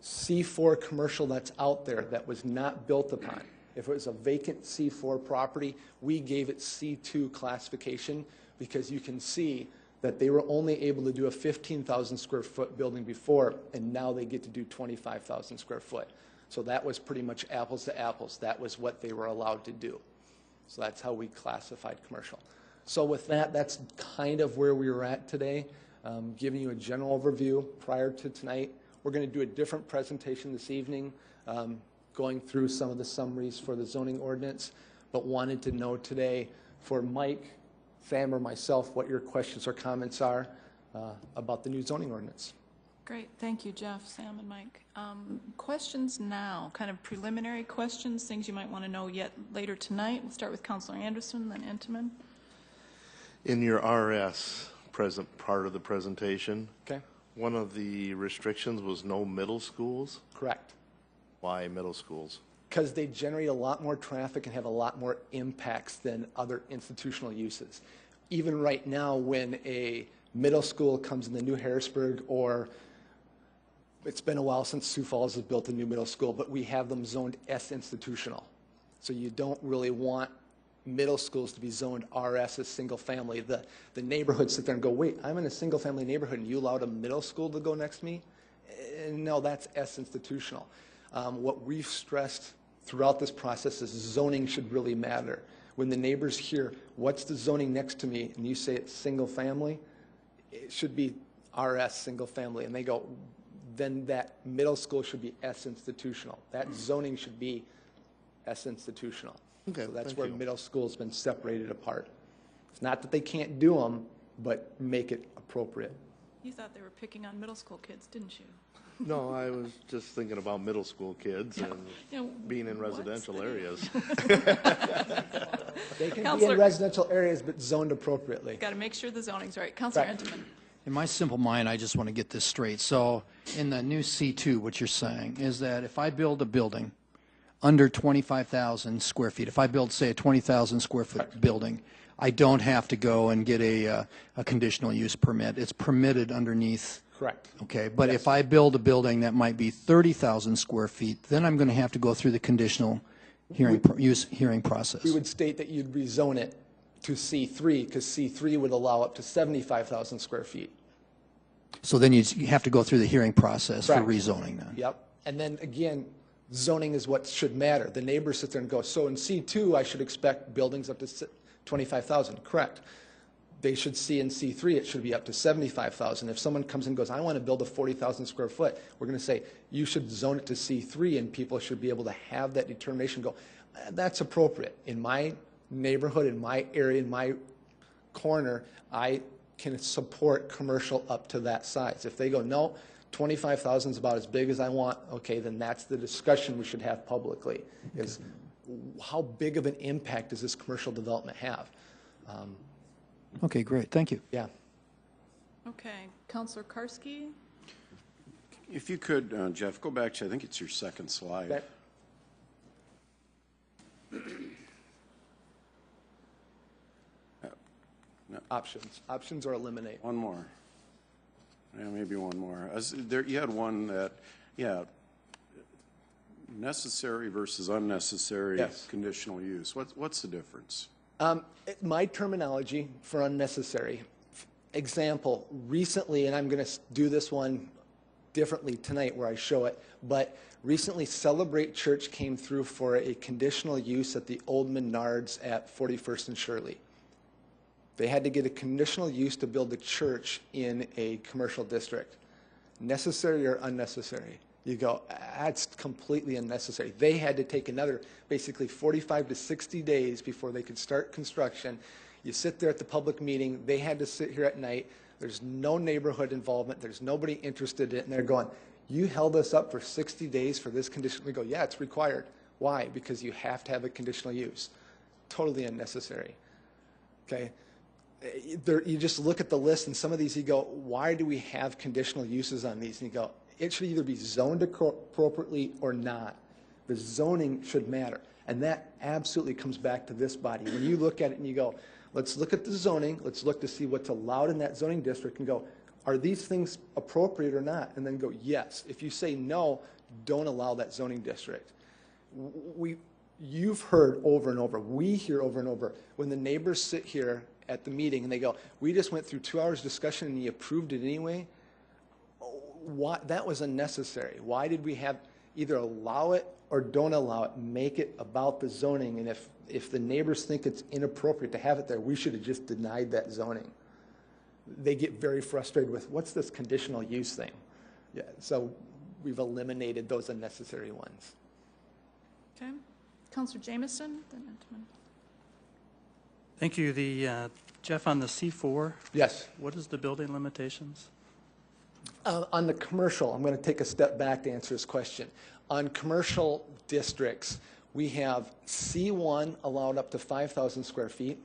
C4 commercial that's out there that was not built upon, if it was a vacant C4 property, we gave it C2 classification because you can see that they were only able to do a 15,000 square foot building before, and now they get to do 25,000 square foot. So that was pretty much apples to apples. That was what they were allowed to do. So that's how we classified commercial. So with that, that's kind of where we were at today, giving you a general overview prior to tonight. We're going to do a different presentation this evening, going through some of the summaries for the zoning ordinance, but wanted to know today for Mike, Sam, or myself what your questions or comments are about the new zoning ordinance. Great. Thank you, Jeff, Sam, and Mike. Questions now, kind of preliminary questions, things you might want to know yet later tonight. We'll start with Councilor Anderson, then Entenmann. In your RS part of the presentation, Okay. one of the restrictions was no middle schools. Correct. Why middle schools? Because they generate a lot more traffic and have a lot more impacts than other institutional uses. Even right now, when a middle school comes in the New Harrisburg, or it's been a while since Sioux Falls has built a new middle school, but we have them zoned S institutional. So you don't really want middle schools to be zoned RS as single family. The neighborhoods sit there and go, wait, I'm in a single family neighborhood and you allowed a middle school to go next to me? No, that's S institutional. What we've stressed throughout this process is zoning should really matter. When the neighbors hear, what's the zoning next to me, and you say it's single family, it should be RS single family, and they go, then that middle school should be S institutional. That zoning should be S institutional. Okay, so that's thank where you. middle school has been separated apart. It's not that they can't do them, but make it appropriate. You thought they were picking on middle school kids, didn't you? No, I was just thinking about middle school kids and You know, being in residential areas. They can be Counselor- in residential areas, but zoned appropriately. Got to make sure the zoning's right. Councilor Right. Entenmann. In my simple mind, I just want to get this straight. So in the new C2, what you're saying is that if I build a building under 25,000 square feet, if I build, say, a 20,000 square foot building, I don't have to go and get a conditional use permit. It's permitted underneath. Correct. Okay, but Yes. if I build a building that might be 30,000 square feet, then I'm going to have to go through the conditional hearing process. We would state that you'd rezone it to C3, because C3 would allow up to 75,000 square feet. So then you have to go through the hearing process for Correct. rezoning then. Yep. And then again, zoning is what should matter. The neighbors sit there and go, so in C2, I should expect buildings up to 25,000. Correct. They should see in C3, it should be up to 75,000. If someone comes and goes, I want to build a 40,000 square foot, we're going to say, you should zone it to C3, and people should be able to have that determination go, that's appropriate. In my neighborhood, in my area, in my corner, I can support commercial up to that size. If they go, no, 25,000 is about as big as I want, okay, then that's the discussion we should have publicly, is how big of an impact does this commercial development have? Okay, great. Thank you. Yeah. Okay, Counselor Karski? If you could, Jeff, go back to, I think it's your second slide. That- Options. Options or eliminate. One more. Yeah, maybe one more. You had one that, yeah, necessary versus unnecessary Yes. conditional use. What's the difference? My terminology for unnecessary. Example, recently, and I'm going to do this one differently tonight where I show it, but recently Celebrate Church came through for a conditional use at the old Menards at 41st and Shirley. They had to get a conditional use to build a church in a commercial district. Necessary or unnecessary? You go, that's completely unnecessary. They had to take another basically 45 to 60 days before they could start construction. You sit there at the public meeting. They had to sit here at night. There's no neighborhood involvement. There's nobody interested in it. And they're going, you held us up for 60 days for this condition. We go, yeah, it's required. Why? Because you have to have a conditional use. Totally unnecessary. Okay? You just look at the list, and some of these you go, why do we have conditional uses on these? And you go, it should either be zoned appropriately or not. The zoning should matter. And that absolutely comes back to this body. When you look at it and you go, let's look at the zoning, let's look to see what's allowed in that zoning district and go, are these things appropriate or not? And then go, yes. If you say no, don't allow that zoning district. You've heard over and over, we hear over and over, when the neighbors sit here at the meeting and they go, we just went through 2 hours discussion and you approved it anyway. Why, that was unnecessary. Why did we have either allow it or don't allow it, make it about the zoning? And if the neighbors think it's inappropriate to have it there, we should have just denied that zoning. They get very frustrated with, what's this conditional use thing? Yeah, so we've eliminated those unnecessary ones. Okay. Counselor Jamison, then Entman. Thank you. Jeff, on the C4, Yes. what is the building limitations? On the commercial, I'm going to take a step back to answer this question. On commercial districts, we have C1 allowed up to 5,000 square feet,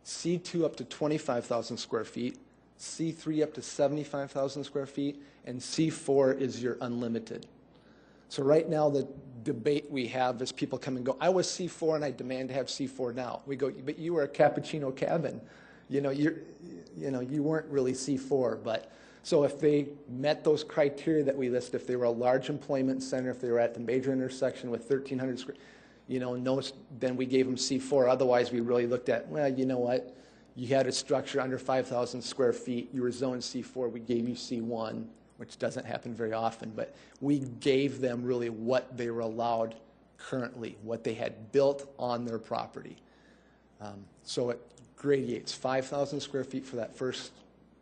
C2 up to 25,000 square feet, C3 up to 75,000 square feet, and C4 is your unlimited. So right now, the debate we have is people come and go, I was C4 and I demand to have C4 now. We go, but you were a cappuccino cabin. You weren't really C4, but so if they met those criteria that we list, if they were a large employment center, if they were at the major intersection with 1,300 square, then we gave them C4. Otherwise, we really looked at, well, you know what? You had a structure under 5,000 square feet. You were zoned C4. We gave you C1, which doesn't happen very often. But we gave them really what they were allowed currently, what they had built on their property. So it gradiates 5,000 square feet for that first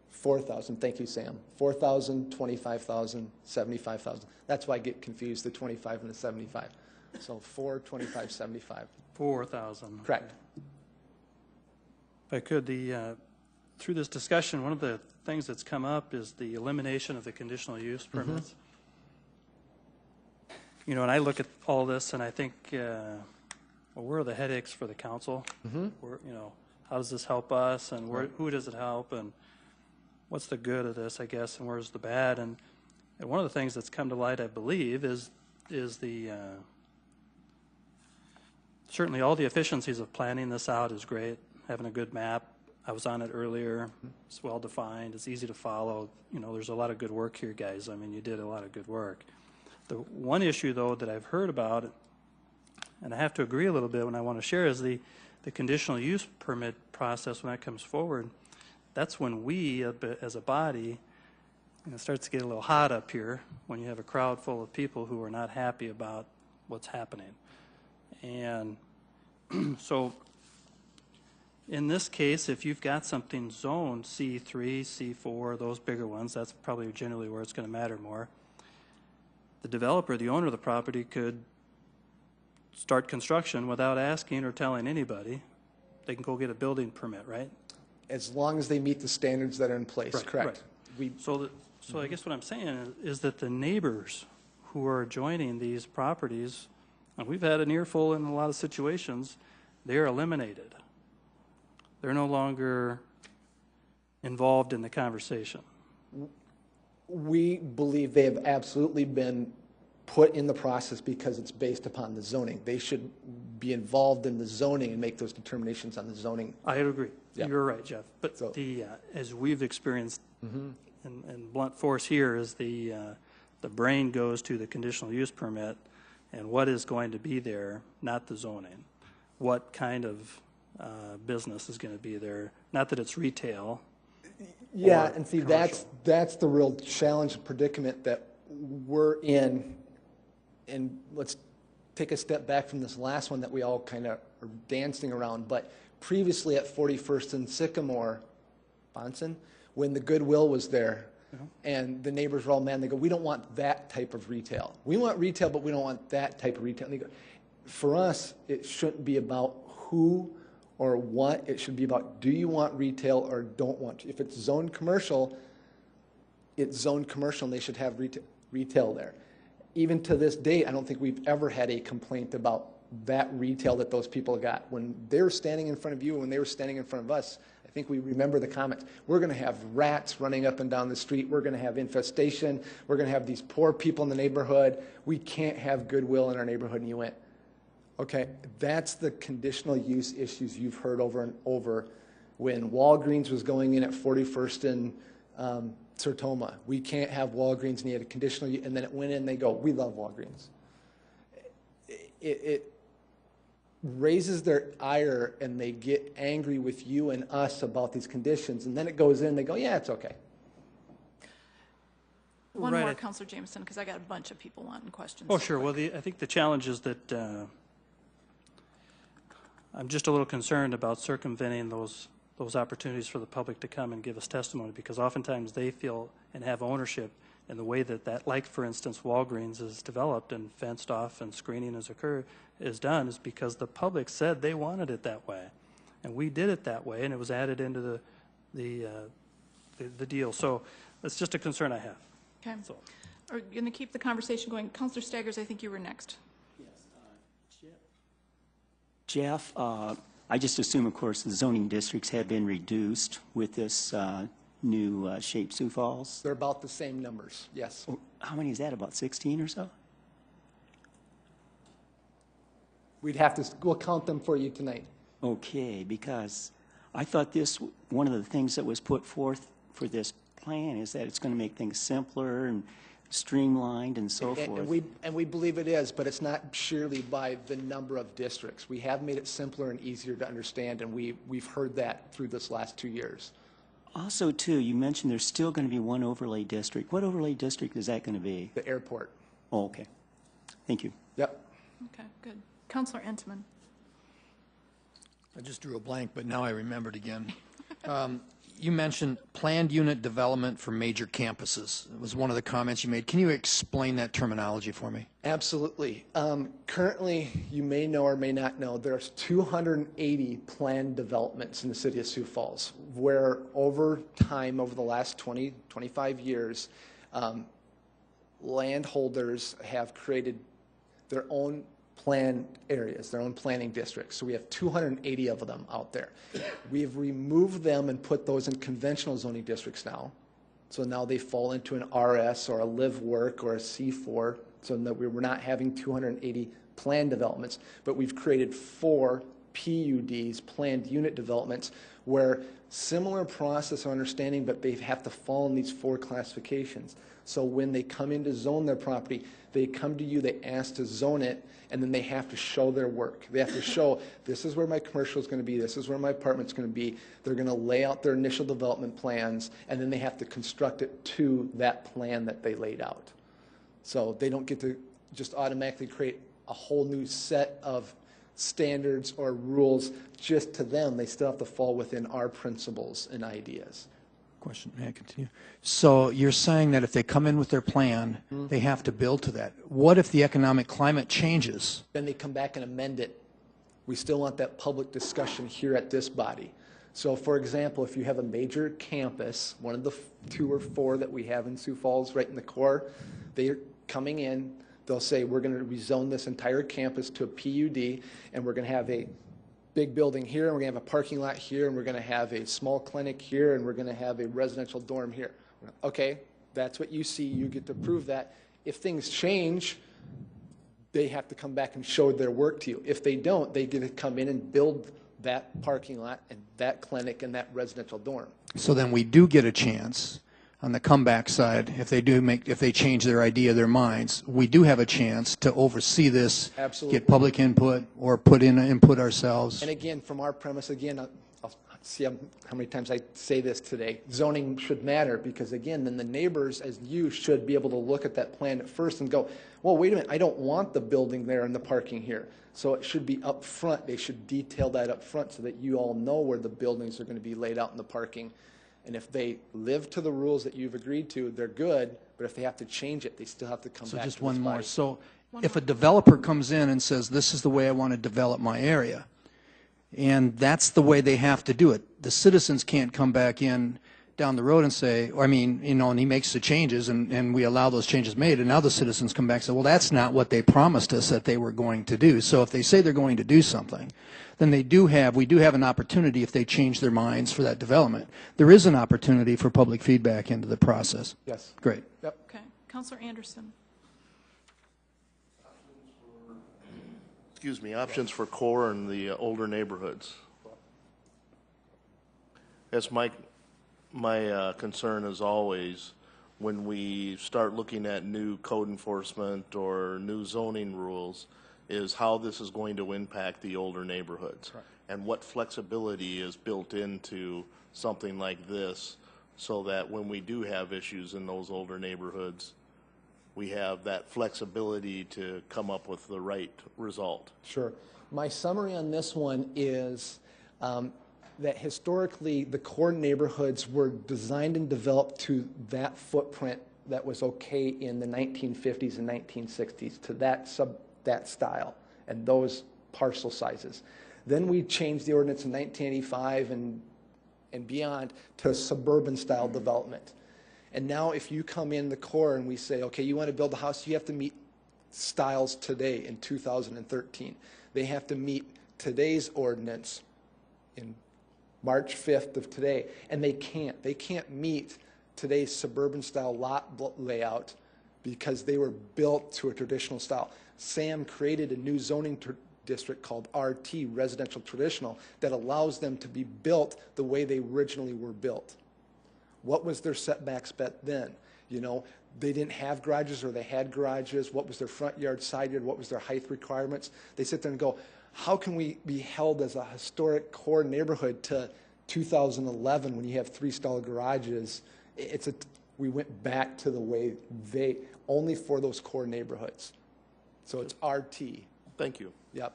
4,000. Thank you, Sam. 4,000, 25,000, 75,000. That's why I get confused, the 25 and the 75. So 4, 25, 75. 4,000. Correct. If I could, through this discussion, one of the things that's come up is the elimination of the conditional use permits. And I look at all this and I think, well, where are the headaches for the council? Where, how does this help us, and who does it help, and what's the good of this, I guess, and where's the bad? And one of the things that's come to light, I believe, is the certainly all the efficiencies of planning this out is great. Having a good map, I was on it earlier. It's well defined. It's easy to follow. There's a lot of good work here, guys. I mean, you did a lot of good work. The one issue, though, that I've heard about, and I have to agree a little bit when I want to share, is the conditional use permit process when that comes forward. That's when we, as a body, it starts to get a little hot up here when you have a crowd full of people who are not happy about what's happening. And so in this case, if you've got something zoned C3, C4, those bigger ones, that's probably generally where it's going to matter more. The developer, the owner of the property, could start construction without asking or telling anybody. They can go get a building permit, right? As long as they meet the standards that are in place, Right, correct. right. So I guess what I'm saying is that the neighbors who are adjoining these properties, and we've had an earful in a lot of situations, they're eliminated. They're no longer involved in the conversation. We believe they have absolutely been put in the process because it's based upon the zoning. They should be involved in the zoning and make those determinations on the zoning. I agree. Yeah. You're right, Jeff. But So- as we've experienced, and blunt force here is the brain goes to the conditional use permit and what is going to be there, not the zoning. What kind of business is going to be there? Not that it's retail. Yeah, or and see, commercial. that's the real challenge and predicament that we're in. And let's take a step back from this last one that we all kind of are dancing around. But previously at 41st and Sycamore, Bonson, when the Goodwill was there, and the neighbors were all mad, they go, we don't want that type of retail. We want retail, but we don't want that type of retail. And they go, for us, it shouldn't be about who or what. It should be about, do you want retail or don't want? If it's zoned commercial, it's zoned commercial, and they should have retail there. Even to this date, I don't think we've ever had a complaint about that retail that those people got. When they were standing in front of you and when they were standing in front of us, I think we remember the comments. We're going to have rats running up and down the street. We're going to have infestation. We're going to have these poor people in the neighborhood. We can't have Goodwill in our neighborhood. And you went, okay, that's the conditional use issues you've heard over and over. When Walgreens was going in at 41st and Sertoma, we can't have Walgreens, and you had a conditional use, and then it went in, they go, we love Walgreens. It raises their ire, and they get angry with you and us about these conditions, and then it goes in, they go, yeah, it's okay. One Right. more, Councilor Jameson, because I got a bunch of people wanting questions. Oh, sure. Well, I think the challenge is that I'm just a little concerned about circumventing those opportunities for the public to come and give us testimony, because oftentimes they feel and have ownership in the way that like, for instance, Walgreens is developed and fenced off and screening is done is because the public said they wanted it that way. And we did it that way, and it was added into the deal. So it's just a concern I have. Okay. So. Are you going to keep the conversation going? Councilor Staggers, I think you were next. Jeff, I just assume, of course, the zoning districts have been reduced with this new shape Sioux Falls. They're about the same numbers, yes. Oh, how many is that, about 16 or so? We'll count them for you tonight. Okay, because I thought one of the things that was put forth for this plan is that it's going to make things simpler and streamlined and so forth. And we believe it is, but it's not surely by the number of districts. We have made it simpler and easier to understand, and we've heard that through this last 2 years. Also, too, you mentioned there's still going to be one overlay district. What overlay district is that going to be? The airport. Oh, okay. Thank you. Yep. Okay, good. Councilor Entman. I just drew a blank, but now I remembered again. You mentioned planned unit development for major campuses. It was one of the comments you made. Can you explain that terminology for me? Absolutely. Currently, you may know or may not know, there's 280 planned developments in the city of Sioux Falls, where over time, over the last 20, 25 years, landholders have created their own planned areas, their own planning districts. So we have 280 of them out there. We have removed them and put those in conventional zoning districts now. So now they fall into an RS or a live work or a C4, so that we're not having 280 planned developments, but we've created 4 PUDs, planned unit developments, where similar process or understanding, but they have to fall in these 4 classifications. So when they come in to zone their property, they come to you, they ask to zone it, and then they have to show their work. They have to show, this is where my commercial is going to be, this is where my apartment's going to be. They're going to lay out their initial development plans, and then they have to construct it to that plan that they laid out. So they don't get to just automatically create a whole new set of standards or rules just to them. They still have to fall within our principles and ideas. Question, may I continue? So you're saying that if they come in with their plan, they have to build to that. What if the economic climate changes? Then they come back and amend it. We still want that public discussion here at this body. So for example, if you have a major campus, one of the 2 or 4 that we have in Sioux Falls right in the core, they're coming in, they'll say, we're going to rezone this entire campus to a PUD, and we're going to have a big building here, and we're going to have a parking lot here, and we're going to have a small clinic here, and we're going to have a residential dorm here. Okay, that's what you see, you get to prove that. If things change, they have to come back and show their work to you. If they don't, they get to come in and build that parking lot and that clinic and that residential dorm. So then we do get a chance on the comeback side, if they change their idea, their minds, we do have a chance to oversee this, Absolutely. get public input, or put in input ourselves. And again, from our premise, again, I'll see how many times I say this today, zoning should matter, because again, then the neighbors, as you, should be able to look at that plan at first and go, well, wait a minute, I don't want the building there and the parking here. So it should be up front. They should detail that up front so that you all know where the buildings are going to be laid out in the parking. And if they live to the rules that you've agreed to, they're good, but if they have to change it, they still have to come back to this body. So just one more. So if a developer comes in and says, this is the way I want to develop my area, and that's the way they have to do it, the citizens can't come back in down the road and say, or, I mean, you know, and he makes the changes and we allow those changes made, and now the citizens come back and say, well, that's not what they promised us that they were going to do. So if they say they're going to do something, then we do have an opportunity if they change their minds for that development. There is an opportunity for public feedback into the process. Yes. Great. Yep. Okay. Councilor Anderson. Excuse me, options for core and the older neighborhoods. That's my concern is always when we start looking at new code enforcement or new zoning rules is how this is going to impact the older neighborhoods. Right. And what flexibility is built into something like this so that when we do have issues in those older neighborhoods, we have that flexibility to come up with the right result. Sure. My summary on this one is that historically the core neighborhoods were designed and developed to that footprint that was okay in the 1950s and 1960s, to that style and those parcel sizes. Then we changed the ordinance in 1985 and beyond to suburban style development. And now if you come in the core and we say, okay, you want to build a house, you have to meet styles today in 2013. They have to meet today's ordinance in March 5th of today, and they can't. They can't meet today's suburban style lot layout because they were built to a traditional style. Sam created a new zoning district called RT, Residential Traditional, that allows them to be built the way they originally were built. What was their setbacks back then? You know, they didn't have garages or they had garages. What was their front yard, side yard? What was their height requirements? They sit there and go, how can we be held as a historic core neighborhood to 2011 when you have 3-stall garages? We went back to the way they, only for those core neighborhoods. So it's RT. Thank you. Yep.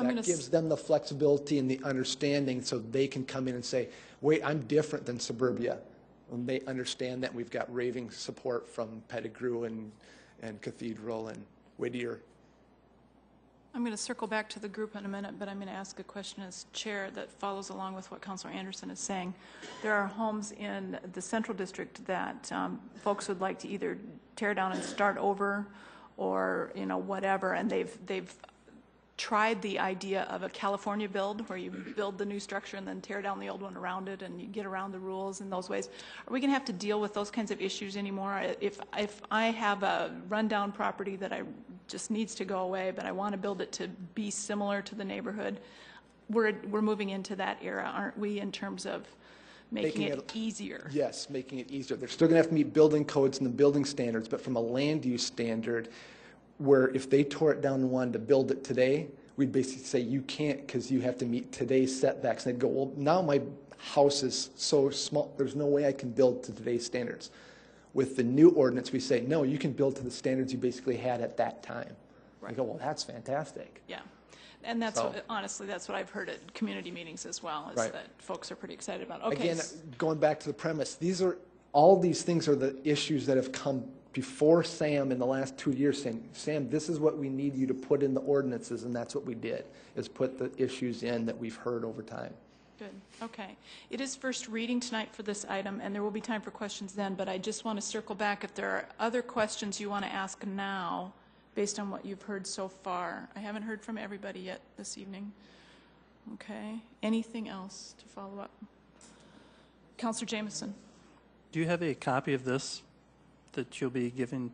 That gives them the flexibility and the understanding so they can come in and say, wait, I'm different than suburbia. And they understand that. We've got raving support from Pettigrew and Cathedral and Whittier. I'm going to circle back to the group in a minute, but I'm going to ask a question as chair that follows along with what Councilor Anderson is saying. There are homes in the Central District that folks would like to either tear down and start over or, you know, whatever, and they've tried the idea of a California build where you build the new structure and then tear down the old one around it and you get around the rules in those ways. Are we going to have to deal with those kinds of issues anymore? If I have a rundown property that I just needs to go away, but I want to build it to be similar to the neighborhood, we're moving into that era, aren't we, in terms of making it easier? Yes, making it easier. They're still going to have to meet building codes and the building standards, but from a land use standard, where if they tore it down and wanted to build it today, we'd basically say you can't because you have to meet today's setbacks. And they'd go, well, now my house is so small, there's no way I can build to today's standards. With the new ordinance, we say, no, you can build to the standards you basically had at that time. Right. You go, well, that's fantastic. Yeah. And that's honestly, that's what I've heard at community meetings as well, is that folks are pretty excited about. Okay. Again, going back to the premise, all these things are the issues that have come before Sam in the last 2 years saying, Sam, this is what we need you to put in the ordinances, and that's what we did, is put the issues in that we've heard over time. Good. Okay. It is first reading tonight for this item, and there will be time for questions then, but I just want to circle back if there are other questions you want to ask now based on what you've heard so far. I haven't heard from everybody yet this evening. Okay. Anything else to follow up? Councilor Jameson. Do you have a copy of this that you'll be giving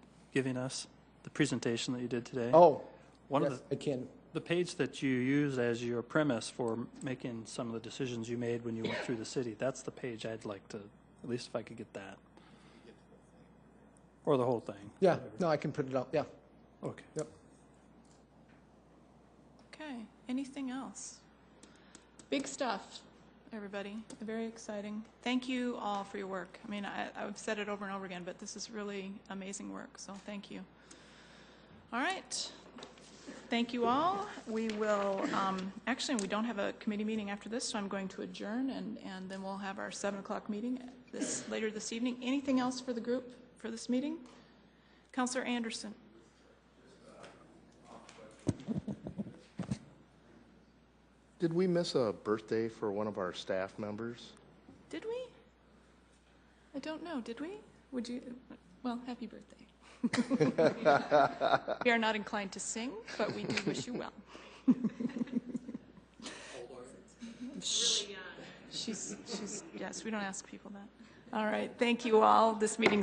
us, the presentation that you did today? Oh, One yes, of I can. the page that you use as your premise for making some of the decisions you made when you went through the city, that's the page I'd like to, at least if I could get that. Or the whole thing. Yeah, no, I can print it out, yeah. Okay. Yep. Okay, anything else? Big stuff, everybody, very exciting. Thank you all for your work. I mean, I've said it over and over again, but this is really amazing work, so thank you. All right, thank you all. We will, actually, we don't have a committee meeting after this, so I'm going to adjourn, and then we'll have our 7 o'clock meeting later this evening. Anything else for the group for this meeting? Councilor Anderson. Did we miss a birthday for one of our staff members? Did we? I don't know. Did we? Would you? Well, happy birthday. We are not inclined to sing, but we do wish you well. She's, yes, we don't ask people that. All right. Thank you all. This meeting's